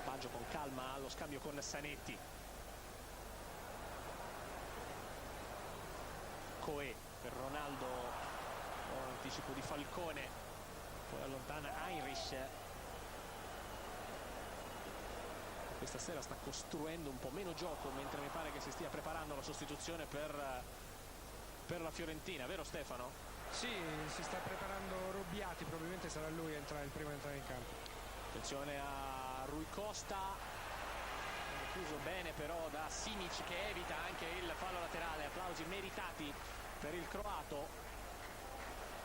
Baggio con calma allo scambio con Zanetti. Coe per Ronaldo, un anticipo di Falcone, poi allontana Heinrich. Questa sera sta costruendo un po' meno gioco, mentre mi pare che si stia preparando la sostituzione per la Fiorentina, vero Stefano? Sì, si sta preparando Robbiati, probabilmente sarà lui il primo a entrare in campo. Attenzione a Rui Costa, chiuso bene però da Simic, che evita anche il fallo laterale. Applausi meritati per il croato.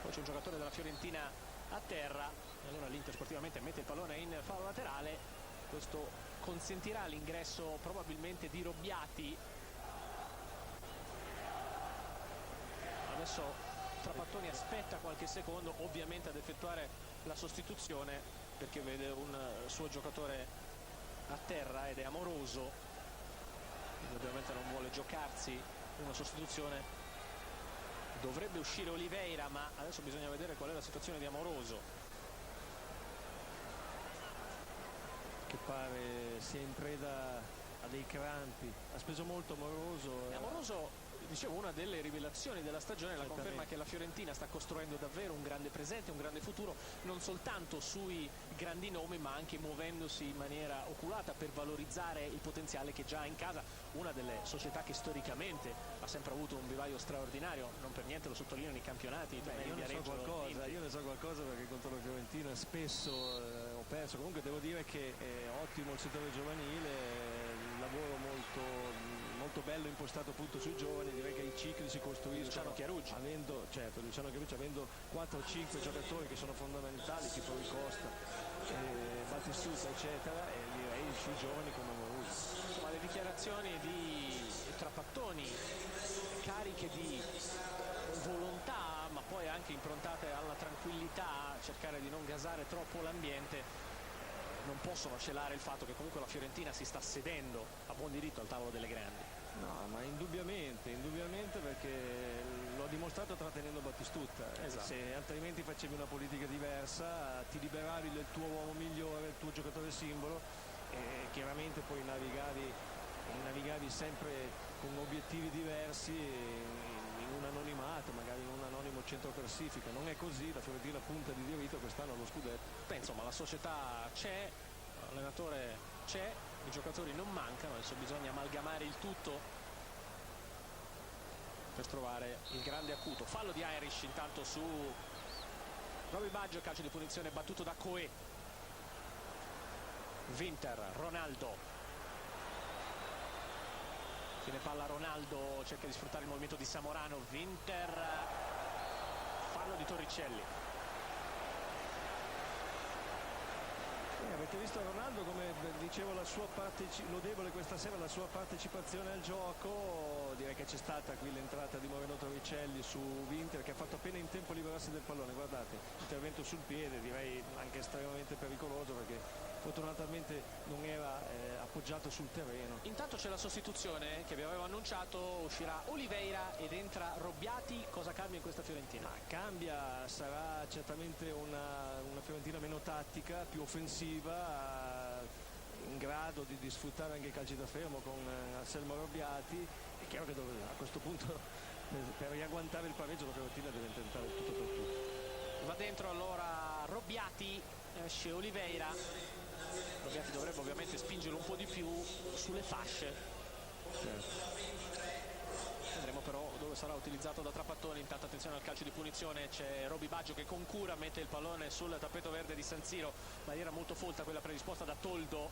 Poi c'è un giocatore della Fiorentina a terra e allora l'Inter sportivamente mette il pallone in fallo laterale. Questo consentirà l'ingresso probabilmente di Robbiati. Adesso Trapattoni aspetta qualche secondo ovviamente ad effettuare la sostituzione, perché vede un suo giocatore a terra ed è Amoroso, quindi ovviamente non vuole giocarsi una sostituzione. Dovrebbe uscire Oliveira, ma adesso bisogna vedere qual è la situazione di Amoroso, che pare sia in preda a dei crampi. Ha speso molto Amoroso. Amoroso, dicevo, una delle rivelazioni della stagione, la conferma che la Fiorentina sta costruendo davvero un grande presente, un grande futuro, non soltanto sui grandi nomi ma anche muovendosi in maniera oculata per valorizzare il potenziale che già ha in casa, una delle società che storicamente ha sempre avuto un vivaio straordinario, non per niente lo sottolineo nei campionati. Io ne so qualcosa perché contro la Fiorentina spesso ho perso. Comunque devo dire che è ottimo il settore giovanile, il lavoro molto bello impostato appunto sui giovani. Direi che i cicli si costruiscono avendo 4-5 giocatori che sono fondamentali, tipo Rui Costa, Battistuta eccetera, e direi sui giovani come Amoroso. Insomma, le dichiarazioni di Trapattoni cariche di volontà ma poi anche improntate alla tranquillità, cercare di non gasare troppo l'ambiente, non possono celare il fatto che comunque la Fiorentina si sta sedendo a buon diritto al tavolo delle grandi. No, ma indubbiamente perché l'ho dimostrato trattenendo Battistuta. Esatto. Se altrimenti facevi una politica diversa, ti liberavi del tuo uomo migliore, il tuo giocatore simbolo, e chiaramente poi navigavi sempre con obiettivi diversi in un anonimato, magari in un anonimo centro classifica. Non è così, la Fiorentina punta di diritto quest'anno allo scudetto. Beh, insomma, la società c'è, l'allenatore c'è, i giocatori non mancano, adesso bisogna amalgamare il tutto per trovare il grande acuto. Fallo di Irish intanto su Roby Baggio, calcio di punizione battuto da Coe. Winter, Ronaldo, tiene palla Ronaldo, cerca di sfruttare il movimento di Samorano. Winter, fallo di Torricelli. Avete visto Ronaldo, come dicevo, lodevole questa sera la sua partecipazione al gioco. Direi che c'è stata qui l'entrata di Moreno Torricelli su Winter, che ha fatto appena in tempo a liberarsi del pallone. Guardate, intervento sul piede, direi anche estremamente pericoloso perché fortunatamente non era appoggiato sul terreno. Intanto c'è la sostituzione che vi avevo annunciato, uscirà Oliveira ed entra Robbiati. Cosa cambia in questa Fiorentina? Cambia, sarà certamente una Fiorentina meno tattica, più offensiva, in grado di sfruttare anche i calci da fermo con Anselmo Robbiati. È chiaro che a questo punto per riagguantare il pareggio la Fiorentina deve tentare il tutto per tutto. Va dentro allora Robbiati, esce Oliveira. Robbiati dovrebbe ovviamente spingerlo un po' di più sulle fasce. Certo. Vedremo però dove sarà utilizzato da Trapattoni. Intanto attenzione al calcio di punizione, c'è Roby Baggio che con cura mette il pallone sul tappeto verde di San Siro, maniera molto folta quella predisposta da Toldo.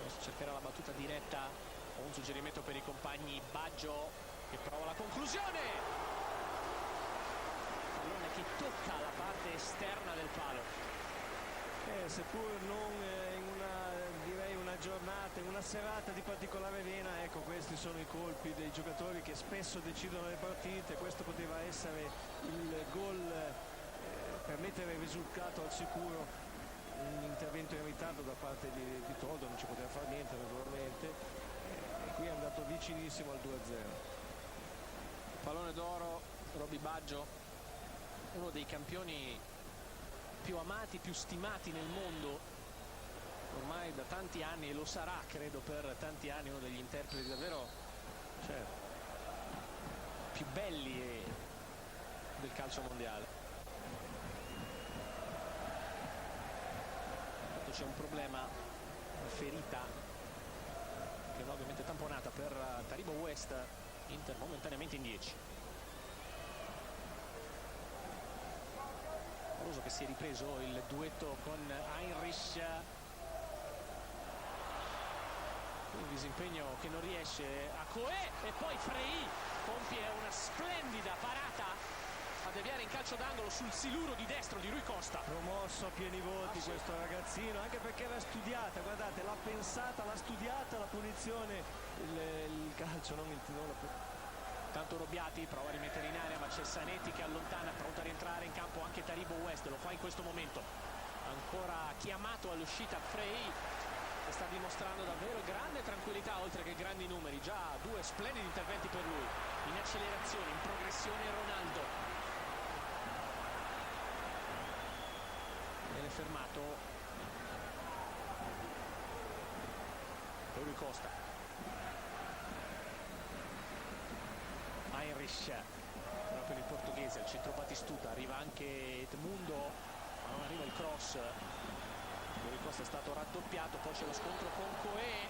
Adesso cercherà la battuta diretta o un suggerimento per i compagni. Baggio che prova la conclusione, pallone che tocca la parte esterna del palo. Seppur non in una giornata, in una serata di particolare vena, ecco, questi sono i colpi dei giocatori che spesso decidono le partite. Questo poteva essere il gol per mettere il risultato al sicuro. Un intervento in ritardo da parte di Toldo, non ci poteva fare niente naturalmente, e qui è andato vicinissimo al 2-0. Pallone d'oro, Roby Baggio, uno dei campioni più amati, più stimati nel mondo ormai da tanti anni, e lo sarà credo per tanti anni, uno degli interpreti davvero più belli del calcio mondiale. Intanto c'è un problema, una ferita che va ovviamente tamponata per Taribo West, Inter momentaneamente in 10. Amoroso che si è ripreso il duetto con Heinrich, un disimpegno che non riesce a Coe, e poi Frey compie una splendida parata a deviare in calcio d'angolo sul siluro di destro di Rui Costa. Promosso a pieni voti questo ragazzino, anche perché l'ha studiata, guardate, l'ha pensata, l'ha studiata la punizione, il calcio, non la... Tanto Robbiati prova a rimettere in area, ma c'è Zanetti che allontana, pronto a rientrare in campo anche Taribo West, lo fa in questo momento. Ancora chiamato all'uscita Frey, che sta dimostrando davvero grande tranquillità oltre che grandi numeri. Già 2 splendidi interventi per lui, in accelerazione, in progressione Ronaldo. Viene fermato Rui Costa. Heinrich, proprio il portoghese, al centro Batistuta, arriva anche Edmundo, ma non arriva il cross. Rui Costa è stato raddoppiato, poi c'è lo scontro con Coé.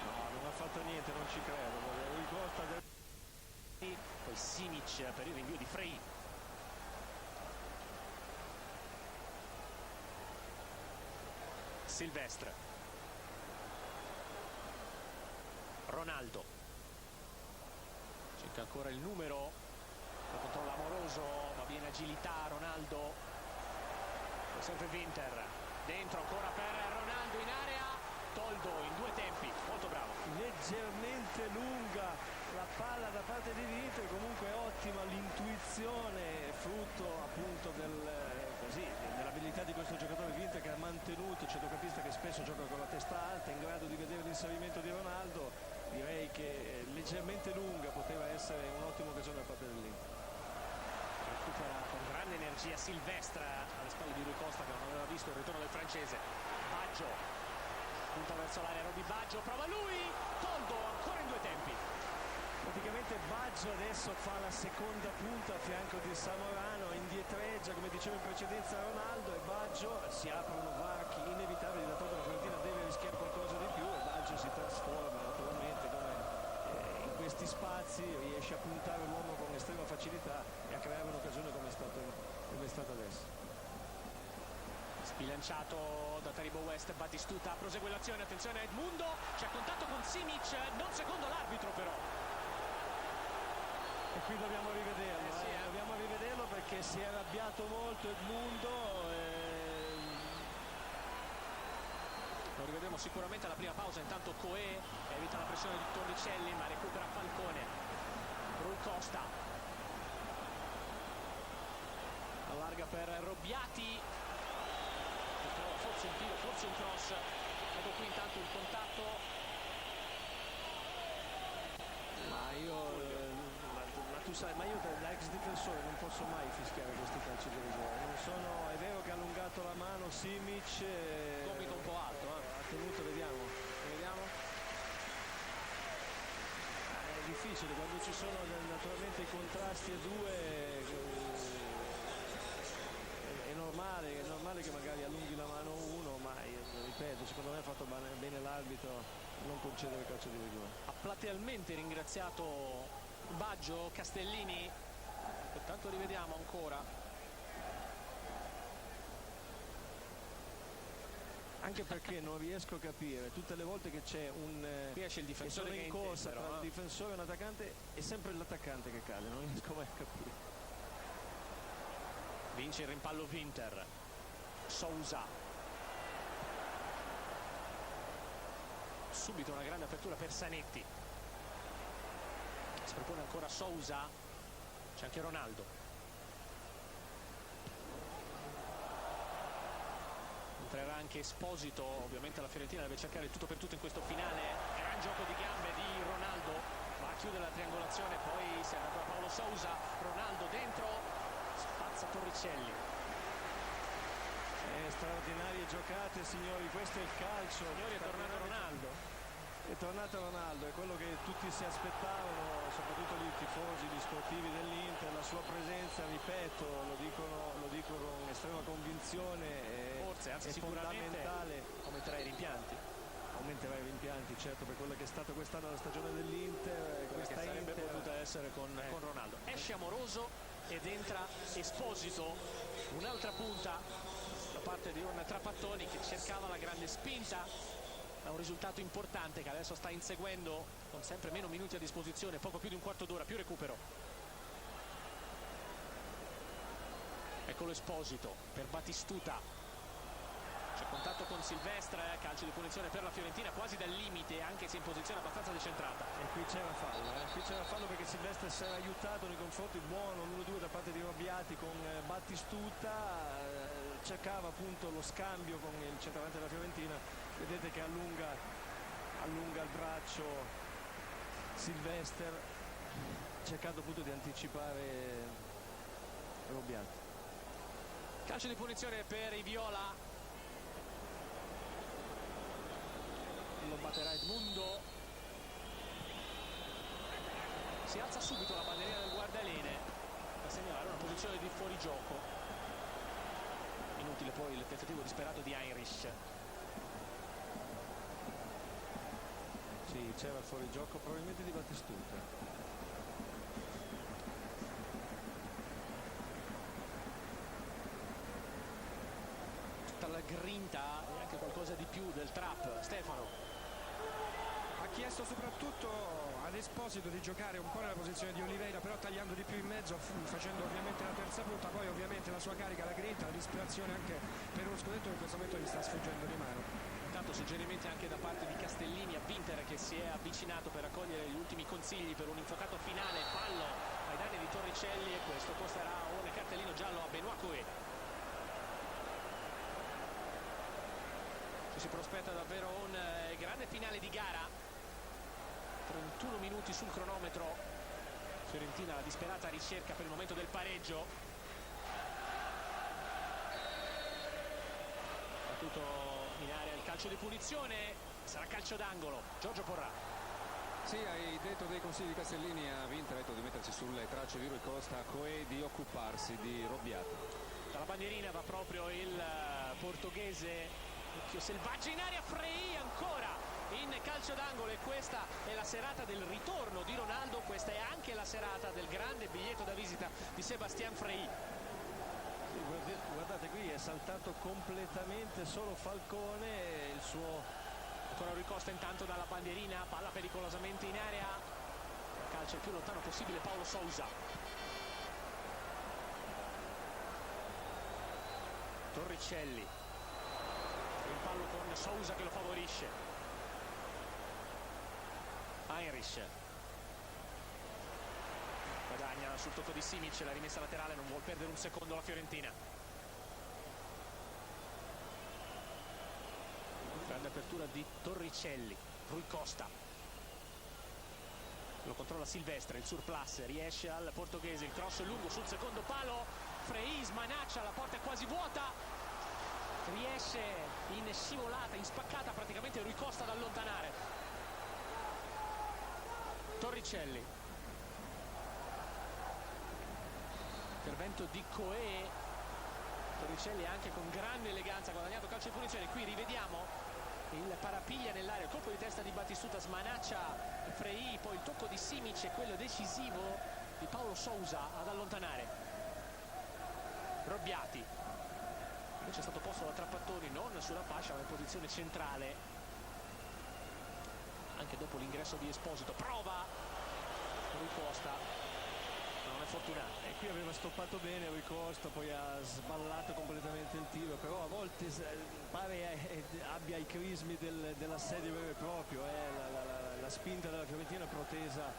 No, non ha fatto niente, non ci credo. Rui Costa poi Simic per il rinvio di Frey. Silvestre, Ronaldo, cerca ancora il numero, lo controlla Amoroso, ma viene agilità Ronaldo, poi sempre Winter, dentro ancora per Ronaldo in area, Toldo in 2 tempi, molto bravo. Leggermente lunga la palla da parte di Winter, comunque ottima l'intuizione, frutto appunto dell'abilità di questo giocatore Winter, che ha mantenuto il centrocampista che spesso gioca con la testa alta, in grado di vedere l'inserimento di Ronaldo. Direi che leggermente lunga poteva essere un'ottima occasione da parte dell'Inter. Recupera con grande energia Silvestre alle spalle di Rui Costa, che non aveva visto il ritorno del francese. Baggio punta verso l'area, Roby Baggio, prova lui, Toldo ancora in 2 tempi. Praticamente Baggio adesso fa la seconda punta a fianco di Samorano, indietreggia come dicevo in precedenza Ronaldo, e Baggio si aprono varchi inevitabili, da tanto la Fiorentina deve rischiare qualcosa di più e Baggio si trasforma naturalmente in questi spazi, riesce a puntare l'uomo con estrema facilità e a creare un'occasione come è stato adesso. Sbilanciato da Taribo West, Batistuta prosegue l'azione, attenzione a Edmundo, c'è contatto con Simic, non secondo l'arbitro però. E qui dobbiamo rivederlo, dobbiamo rivederlo perché si è arrabbiato molto Edmundo. Lo rivedremo sicuramente alla prima pausa, intanto Coé evita la pressione di Torricelli ma recupera Falcone. Rui Costa allarga per Robbiati, che trova forse un tiro, forse un cross. Ecco qui intanto il contatto. Tu sai, ma io da ex difensore non posso mai fischiare questi calci di rigore. È vero che ha allungato la mano Simic, Gomito un po' alto, ha tenuto, vediamo. È difficile quando ci sono naturalmente i contrasti a 2, è normale che magari allunghi la mano uno, ma io, ripeto, secondo me ha fatto bene l'arbitro non concedere calcio di rigore. Ha platealmente ringraziato Baggio, Castellini, pertanto rivediamo ancora. Anche perché non riesco a capire, tutte le volte che c'è qui esce il difensore che in corsa intende, tra il difensore e un attaccante, è sempre l'attaccante che cade, non riesco mai a capire. Vince il rimpallo Winter. Sousa, subito una grande apertura per Zanetti, si propone ancora Sousa, c'è anche Ronaldo, entrerà anche Esposito. Ovviamente la Fiorentina deve cercare il tutto per tutto in questo finale. Gran gioco di gambe di Ronaldo, va a chiudere la triangolazione, poi serve ancora Paolo Sousa, Ronaldo dentro, spazza Torricelli. Straordinarie giocate, signori, questo è il calcio. Signori, è tornato Ronaldo. È tornato Ronaldo, è quello che tutti si aspettavano, soprattutto gli tifosi, gli sportivi dell'Inter. La sua presenza, ripeto, lo dicono con estrema convinzione, forse, anzi è sicuramente fondamentale. aumenterà i rimpianti. Aumenterà i rimpianti, certo, per quella che è stata quest'anno la stagione dell'Inter, questa questa sarebbe Inter potuta essere con Ronaldo. Esce Amoroso ed entra Esposito, un'altra punta da parte di un Trapattoni che cercava la grande spinta, è un risultato importante che adesso sta inseguendo con sempre meno minuti a disposizione, poco più di un quarto d'ora, più recupero. Eccolo Esposito per Battistuta, c'è contatto con Silvestre, calcio di punizione per la Fiorentina quasi dal limite, anche se in posizione abbastanza decentrata. E qui c'era fallo perché Silvestre si era aiutato nei confronti buono l'1-2 da parte di Robbiati con Battistuta, cercava appunto lo scambio con il centravanti della Fiorentina, vedete che allunga il braccio Silvestre, cercando appunto di anticipare Robbiati. Calcio di punizione per i viola, lo batterà Edmundo, si alza subito la bandierina del guardalene a segnalare una posizione di fuorigioco, inutile poi il tentativo disperato di Heinrich. Sì, c'era il fuorigioco probabilmente di Battistuta. Tutta la grinta e anche qualcosa di più del trap. Stefano ha chiesto soprattutto ad Esposito di giocare un po' nella posizione di Oliveira, però tagliando di più in mezzo, facendo ovviamente la terza punta, poi ovviamente la sua carica, la grinta, la disperazione anche per uno scudetto che in questo momento gli sta sfuggendo di mano. intanto suggerimenti anche da parte di Castellini a Winter, che si è avvicinato per raccogliere gli ultimi consigli per un infuocato finale, fallo ai danni di Torricelli, e questo costerà un cartellino giallo a Benoît Coué. Ci si prospetta davvero un grande finale di gara. 31 minuti sul cronometro, Fiorentina la disperata ricerca per il momento del pareggio. Battuto in area il calcio di punizione, sarà calcio d'angolo. Giorgio Porrà. Sì, hai detto dei consigli di Castellini a Winter, ha detto di mettersi sulle tracce di Rui Costa, a Coué di occuparsi di Robbiati. Dalla bandierina va proprio il portoghese, occhio selvaggio in area, Frei ancora in calcio d'angolo, e questa è la serata del ritorno di Ronaldo, questa è anche la serata del grande biglietto da visita di Sébastien Frei. Sì, guardate qui, è saltato completamente solo Falcone, il suo... Ancora Rui Costa intanto dalla bandierina, palla pericolosamente in area, calcia il più lontano possibile Paulo Sousa. Torricelli, il pallo con Sousa che lo favorisce. Heinrich guadagna sul tocco di Simic, la rimessa laterale, non vuol perdere un secondo la Fiorentina. Grande apertura di Torricelli, Rui Costa lo controlla Silvestre, il surplus riesce al portoghese, il cross lungo sul secondo palo, Frei smanaccia, la porta è quasi vuota, riesce in scivolata, in spaccata praticamente Rui Costa ad allontanare. Torricelli, intervento di Coué, Torricelli anche con grande eleganza ha guadagnato calcio di punizione. Qui rivediamo il parapiglia nell'area, il colpo di testa di Battistuta smanaccia Frei, poi il tocco di Simic e quello decisivo di Paulo Sousa ad allontanare Robbiati. Invece è stato posto da Trapattoni non sulla fascia ma in posizione centrale. Anche dopo l'ingresso di Esposito, prova Rui Costa, non è fortunato. E qui aveva stoppato bene Rui Costa, poi ha sballato completamente il tiro, però a volte pare abbia i crismi dell'assedio vero e proprio, la spinta della Fiorentina protesa.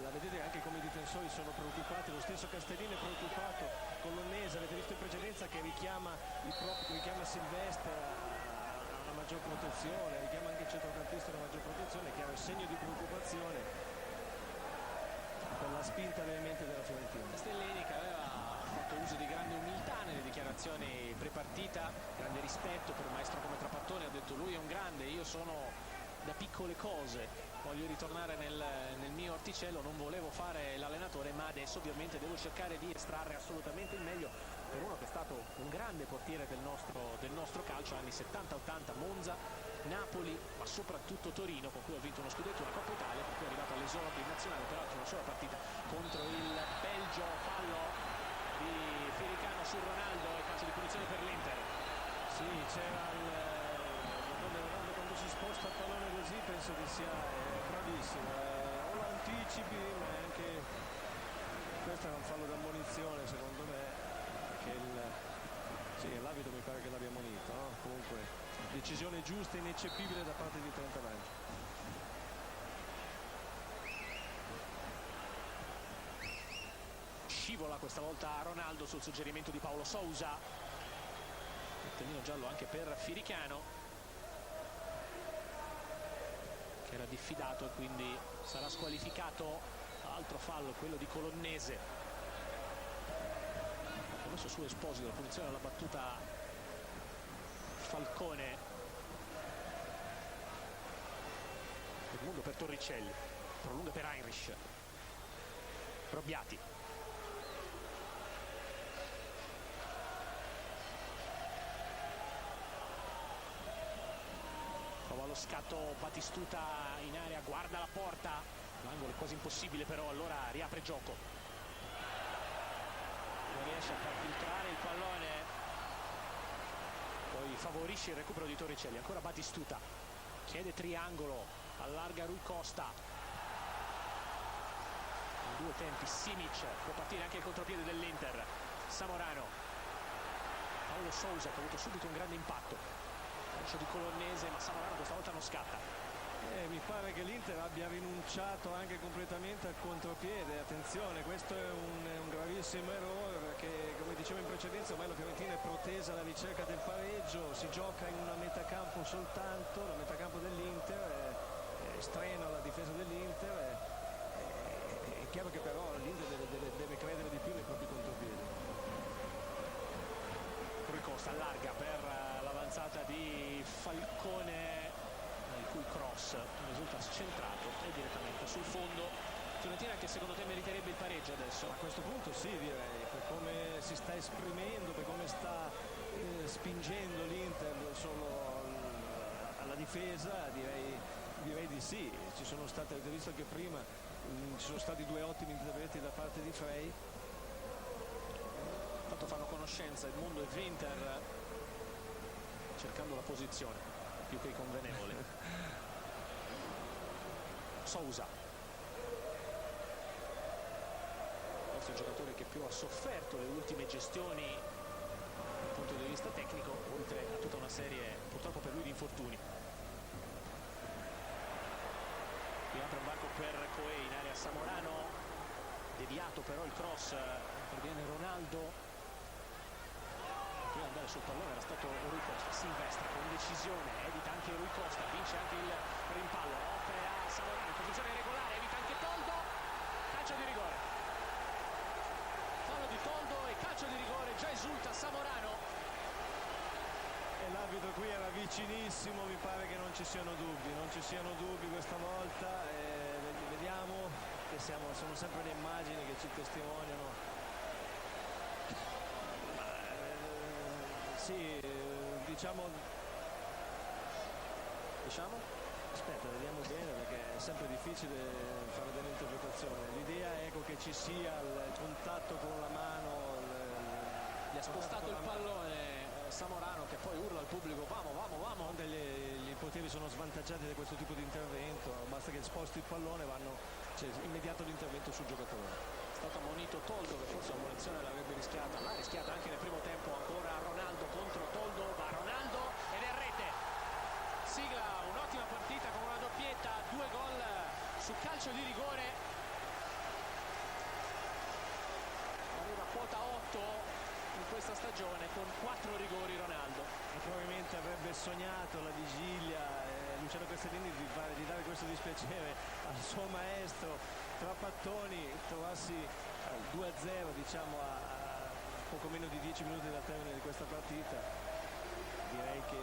Vedete anche come i difensori sono preoccupati, lo stesso Castellini è preoccupato, Colonnese avete visto in precedenza che richiama Silvestre a maggior protezione, richiama anche il centrocampista a una maggior protezione, che è un segno di preoccupazione per la spinta veemente della Fiorentina. Castellini, che aveva fatto uso di grande umiltà nelle dichiarazioni prepartita, grande rispetto per un maestro come Trapattoni, ha detto lui è un grande, io sono da piccole cose, voglio ritornare nel mio orticello, non volevo fare l'allenatore, ma adesso ovviamente devo cercare di estrarre assolutamente il meglio per uno che è stato un grande portiere del nostro calcio, anni 70-80, Monza, Napoli, ma soprattutto Torino, con cui ha vinto uno scudetto, una Coppa Italia, per cui è arrivato all'esordio in nazionale, peraltro una sola partita contro il Belgio. Fallo di Fioricano su Ronaldo e calcio di punizione per l'Inter. Sì, c'era Ronaldo quando si sposta il pallone così, penso che sia bravissimo, o lo anticipi, ma anche questo è un fallo d'ammonizione secondo me, che il Sì, l'arbitro mi pare che l'abbia monito, no? Comunque decisione giusta e ineccepibile da parte di Trentavagia. Scivola questa volta Ronaldo sul suggerimento di Paulo Sousa. Cartellino giallo anche per Firicano, che era diffidato e quindi sarà squalificato. Altro fallo, quello di Colonnese. Ha messo su Esposito, la punizione alla battuta Falcone. Edmundo per Torricelli, prolunga per Heinrich. Robbiati. Prova lo scatto Batistuta in area, guarda la porta. L'angolo è quasi impossibile, però allora riapre gioco. Non riesce a far filtrare il pallone, poi favorisce il recupero di Torricelli. Ancora Batistuta, chiede triangolo, allarga Rui Costa. In due tempi Simic, può partire anche il contropiede dell'Inter. Samorano, Paulo Sousa che ha avuto subito un grande impatto. Calcio di Colonnese, ma Samorano questa volta non scatta. Mi pare che l'Inter abbia rinunciato anche completamente al contropiede. Attenzione, questo è un gravissimo errore, perché come dicevo in precedenza ormai la Fiorentina è protesa alla ricerca del pareggio, si gioca in una metacampo soltanto, la metacampo dell'Inter è strena la difesa dell'Inter, è chiaro che però l'Inter deve credere di più nei propri contropiedi. Rui Costa allarga per l'avanzata di Falcone, il cui cross risulta scentrato e direttamente sul fondo. Fiorentina che secondo te meriterebbe il pareggio adesso? A questo punto sì, direi, per come si sta esprimendo, per come sta spingendo l'Inter solo alla difesa, direi di sì. Ci sono state, avete visto che prima ci sono stati due ottimi interventi da parte di Frey. Intanto fanno conoscenza Edmundo e Winter, cercando la posizione più che convenevole. Sousa, forse il giocatore che più ha sofferto le ultime gestioni dal punto di vista tecnico, oltre a tutta una serie purtroppo per lui di infortuni. Qui apre un varco per Coe in area Samorano, deviato però il cross, interviene Ronaldo. Prima di andare sul pallone era stato Rui Costa, si investra con decisione, evita anche Rui Costa, vince anche il rimpallo, offre a Samorano in posizione regolare, evita anche Toldo, calcio di rigore. Fallo di Toldo e calcio di rigore, già esulta Samorano. E l'arbitro qui era vicinissimo, mi pare che non ci siano dubbi questa volta. Vediamo che sono sempre le immagini che ci testimoniano. Sì, diciamo? Aspetta, vediamo bene, perché è sempre difficile fare delle interpretazioni. L'idea è che ci sia il contatto con la mano. Gli ha spostato il pallone Samorano, che poi urla al pubblico vamo. Gli portieri sono svantaggiati da questo tipo di intervento, basta che sposti il pallone, c'è immediato l'intervento sul giocatore. È stato ammonito Toldo, che forse la munizione l'avrebbe rischiata, l'ha rischiata anche nel primo tempo. Ancora Ronaldo contro Toldo, va Ronaldo ed è rete. Sigla un'ottima partita con una doppietta, 2 gol su calcio di rigore. Arriva a quota 8 in questa stagione con 4 rigori Ronaldo. E probabilmente avrebbe sognato la vigilia Luciano Castellini di dare questo dispiacere al suo maestro, tra pattoni, trovarsi al 2-0, diciamo, a poco meno di 10 minuti dal termine di questa partita. Direi che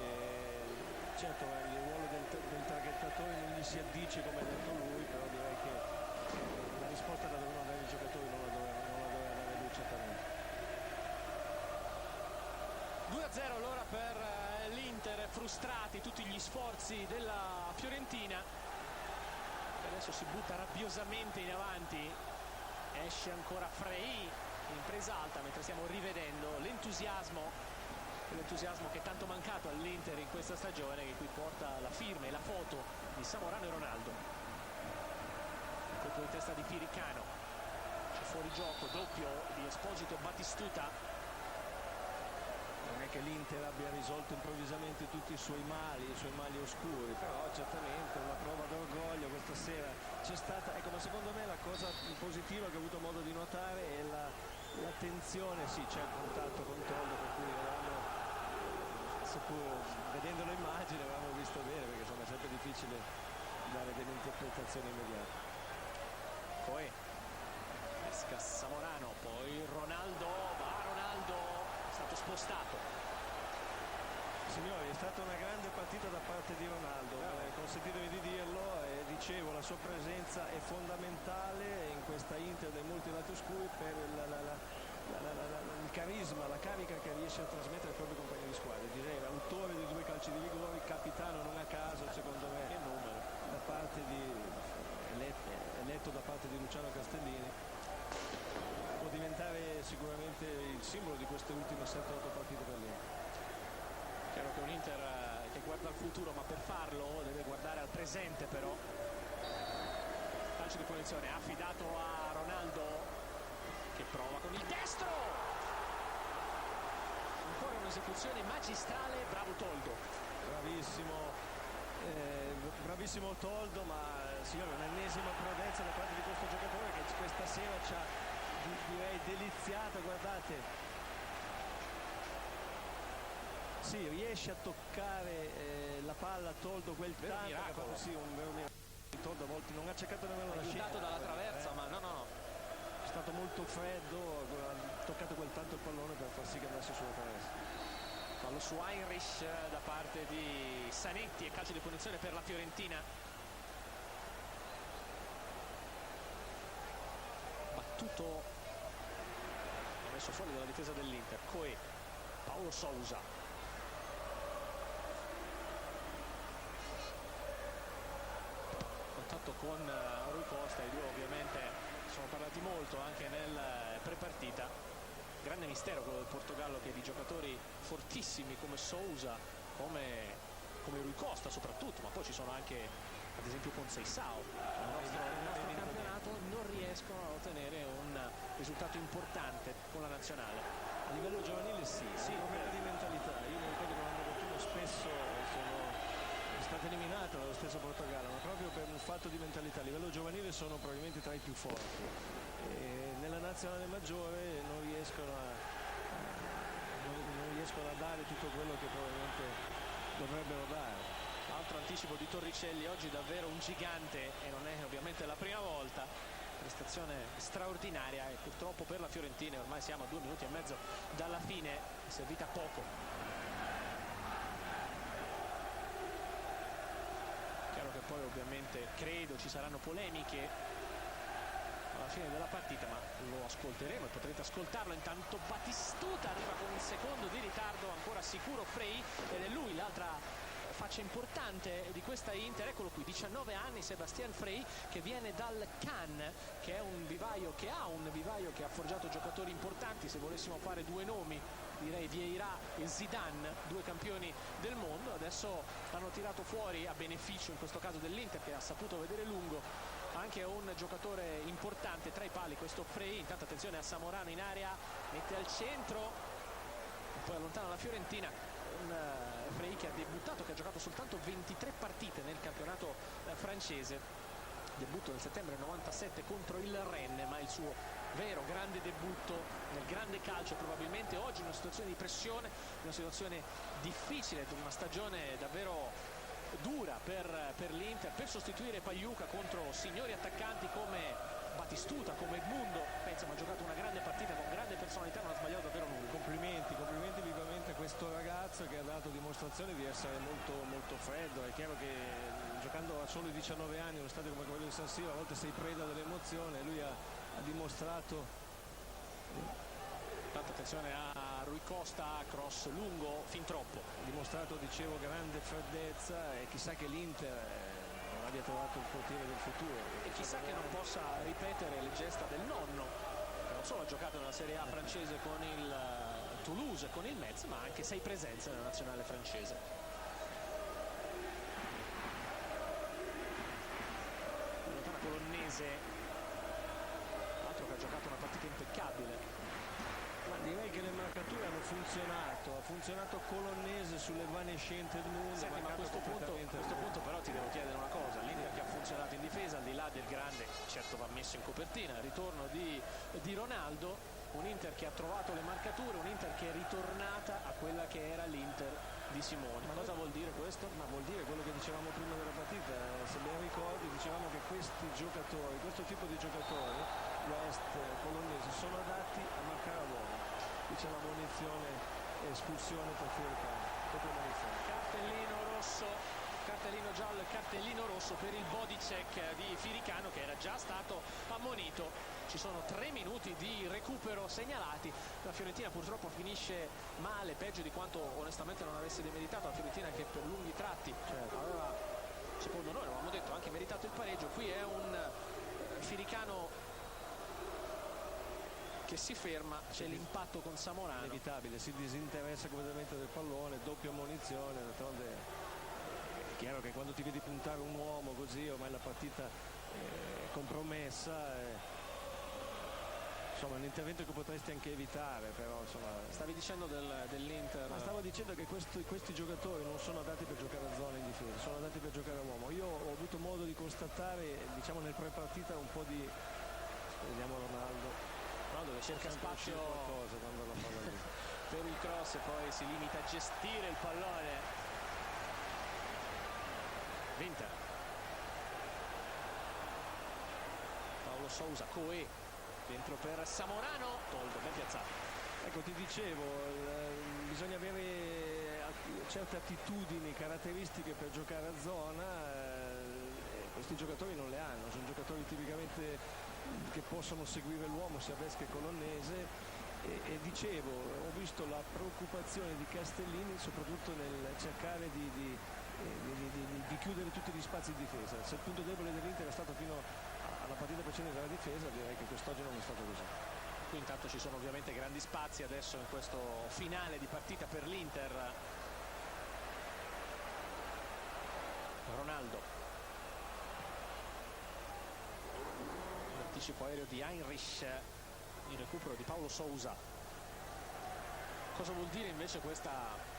certo il ruolo del traghettatore non gli si addice, come ha detto lui, però direi che la risposta la dovevano dare i giocatori, non la doveva dare lui certamente. 2-0 allora per l'Inter, frustrati tutti gli sforzi della Fiorentina, che adesso si butta rabbiosamente in avanti. Esce ancora Frey in presa alta mentre stiamo rivedendo l'entusiasmo che è tanto mancato all'Inter in questa stagione, che qui porta la firma e la foto di Samorano e Ronaldo. Il colpo di testa di Firicano, c'è fuori gioco, doppio di Esposito e Batistuta. Non è che l'Inter abbia risolto improvvisamente tutti i suoi mali oscuri, però certamente una prova d'orgoglio questa sera c'è stata. Ecco, ma secondo me la cosa positiva che ho avuto modo di notare è l'attenzione, sì, c'è il contatto con Toldo, per cui seppur vedendo l'immagine avevamo visto bene, perché insomma è sempre difficile dare delle interpretazioni immediate. Coe, pesca Samorano, poi Ronaldo, è stato spostato. Signori, è stata una grande partita da parte di Ronaldo, consentitemi di dirlo, dicevo, la sua presenza è fondamentale in questa Inter dei molti lati oscuri per il carisma, la carica che riesce a trasmettere ai propri compagni di squadra. Direi l'autore di 2 calci di rigore, capitano non a caso, secondo me, Che numero. da parte eletto da parte di Luciano Castellini, può diventare sicuramente il simbolo di queste ultime 7-8 partite per l'Inter. Chiaro che un Inter che guarda al futuro, ma per farlo deve guardare al presente però. Calcio di punizione affidato a Ronaldo, che prova con il destro. Ancora un'esecuzione magistrale, bravo Toldo. Bravissimo Toldo, ma signore, un'ennesima prudenza da parte di questo giocatore che questa sera ci ha, direi, deliziato. Guardate, sì, riesce a toccare la palla Toldo, quel Vero tanto che ha miracolo. fatto, sì, un vero miracolo. Toldo a volte non ha cercato nemmeno la Aiutato scia, dalla traversa, ma no. è stato molto freddo, ha toccato quel tanto il pallone per far sì che andasse sulla traversa. Fallo su Heinrich da parte di Zanetti e calcio di punizione per la Fiorentina. Battuto, ha messo fuori dalla difesa dell'Inter. Coe, Paulo Sousa. Contatto con Rui Costa, i due ovviamente sono parlati molto anche nel prepartita. Grande mistero quello del Portogallo, che di giocatori fortissimi come Sousa, come Rui Costa soprattutto, ma poi ci sono anche ad esempio Conceição nel nostro campionato, non riescono a ottenere un risultato importante con la nazionale. A livello giovanile sì, un problema di mentalità. Io mi ricordo che l'anno 21 spesso è stata eliminata dallo stesso Portogallo, ma proprio per un fatto di mentalità. A livello giovanile sono probabilmente tra i più forti. Nella nazionale maggiore non riescono a dare tutto quello che probabilmente dovrebbero dare. Altro anticipo di Torricelli, oggi davvero un gigante e non è ovviamente la prima volta. Prestazione straordinaria, e purtroppo per la Fiorentina ormai siamo a 2 minuti e mezzo dalla fine, è servita poco. Chiaro che poi ovviamente credo ci saranno polemiche alla fine della partita, ma lo ascolteremo e potrete ascoltarlo. Intanto Batistuta arriva con un secondo di ritardo, ancora sicuro Frey, ed è lui l'altra faccia importante di questa Inter. Eccolo qui, 19 anni, Sébastien Frey, che viene dal Cannes, che è un vivaio che ha forgiato giocatori importanti. Se volessimo fare 2 nomi, direi Vieira e Zidane, 2 campioni del mondo. Adesso hanno tirato fuori, a beneficio in questo caso dell'Inter, che ha saputo vedere lungo, anche un giocatore importante tra i pali, questo Frey. Intanto attenzione a Samorano in area, mette al centro e poi allontana la Fiorentina. Un Frey che ha debuttato, che ha giocato soltanto 23 partite nel campionato francese, debutto nel settembre 97 contro il Rennes, ma il suo vero grande debutto nel grande calcio probabilmente oggi, in una situazione di pressione, una situazione difficile, una stagione davvero dura per l'Inter, per sostituire Pagliuca contro signori attaccanti come Batistuta, come Edmundo. Insomma, ha giocato una grande partita con grande personalità, non ha sbagliato davvero nulla. Complimenti vivamente a questo ragazzo che ha dato dimostrazione di essere molto, molto freddo. È chiaro che giocando a solo 19 anni in uno stadio come quello di San Siro a volte sei preda dell'emozione. Lui ha dimostrato. Tanta attenzione a Rui Costa, cross lungo, fin troppo. Ha dimostrato, dicevo, grande freddezza, e chissà che l'Inter non abbia trovato il portiere del futuro. E chissà che non possa ripetere le gesta del nonno, che non solo ha giocato nella Serie A francese con il Toulouse, con il Metz, ma anche 6 presenze nella nazionale francese. Lontana Colonnese, altro che ha giocato una partita impeccabile. Direi che le marcature hanno funzionato, ha funzionato Colonnese sull'evanescente Edmundo. Senti, ma a questo punto però ti devo chiedere una cosa: l'Inter che ha funzionato in difesa, al di là del grande, certo va messo in copertina il ritorno di Ronaldo, un Inter che ha trovato le marcature, un Inter che è ritornata a quella che era l'Inter di Simone. Ma cosa vuol dire questo? Ma vuol dire quello che dicevamo prima della partita, se ben ricordi dicevamo che questi giocatori, questo tipo di giocatori, West, Colonnese, sono adatti a marcare a uomo. Dice la munizione e espulsione per fuori campo, doppia munizione. Cartellino giallo e cartellino rosso per il body check di Firicano, che era già stato ammonito. Ci sono 3 minuti di recupero segnalati. La Fiorentina purtroppo finisce male, peggio di quanto onestamente non avesse demeritato. La Fiorentina che per lunghi tratti aveva, secondo noi, avevamo detto, anche meritato il pareggio. Qui è un Firicano che si ferma, c'è l'impatto con Samorano. Inevitabile, si disinteressa completamente del pallone, doppia munizione. D'altronde è chiaro che quando ti vedi puntare un uomo così ormai la partita è compromessa. Insomma, un intervento che potresti anche evitare, però insomma. Stavi dicendo dell'Inter? Ma stavo dicendo che questi giocatori non sono adatti per giocare a zona in difesa, sono adatti per giocare a uomo. Io ho avuto modo di constatare, diciamo, nel pre-partita un po' di, vediamo Ronaldo che cerca spazio qualcosa quando la palla lì. per il cross e poi si limita a gestire il pallone. L'Inter, Paulo Sousa, Coe dentro per Samorano, tolto, ben piazzato. Ecco, ti dicevo, bisogna avere certe attitudini, caratteristiche per giocare a zona. Questi giocatori non le hanno, sono giocatori tipicamente che possono seguire l'uomo, sia Vesca che Colonnese, e dicevo, ho visto la preoccupazione di Castellini soprattutto nel cercare di chiudere tutti gli spazi di difesa. Se il punto debole dell'Inter è stato fino alla partita precedente della difesa, direi che quest'oggi non è stato così. Qui intanto ci sono ovviamente grandi spazi adesso in questo finale di partita per l'Inter. Ronaldo, anticipo aereo di Heinrich, il recupero di Paulo Sousa. Cosa vuol dire invece questa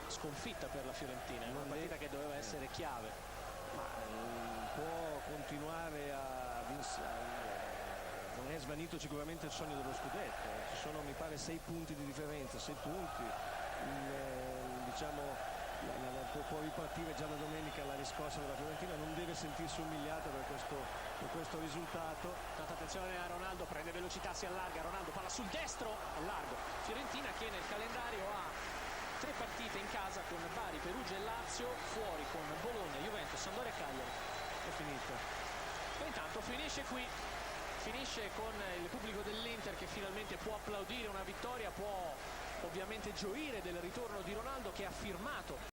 sconfitta per la Fiorentina? È una partita che doveva essere chiave. Ma può continuare a non è svanito sicuramente il sogno dello scudetto. Ci sono, mi pare, 6 punti di differenza, 6 punti. Diciamo, può ripartire già da domenica la riscossa della Fiorentina, non deve sentirsi umiliata per questo risultato. Tanta attenzione a Ronaldo, prende velocità, si allarga, Ronaldo palla sul destro, è largo. Fiorentina che nel calendario ha 3 partite in casa con Bari, Perugia e Lazio, fuori con Bologna, Juventus, Sampdoria e Cagliari. È finita. E intanto finisce qui, finisce con il pubblico dell'Inter che finalmente può applaudire una vittoria, può ovviamente gioire del ritorno di Ronaldo che ha firmato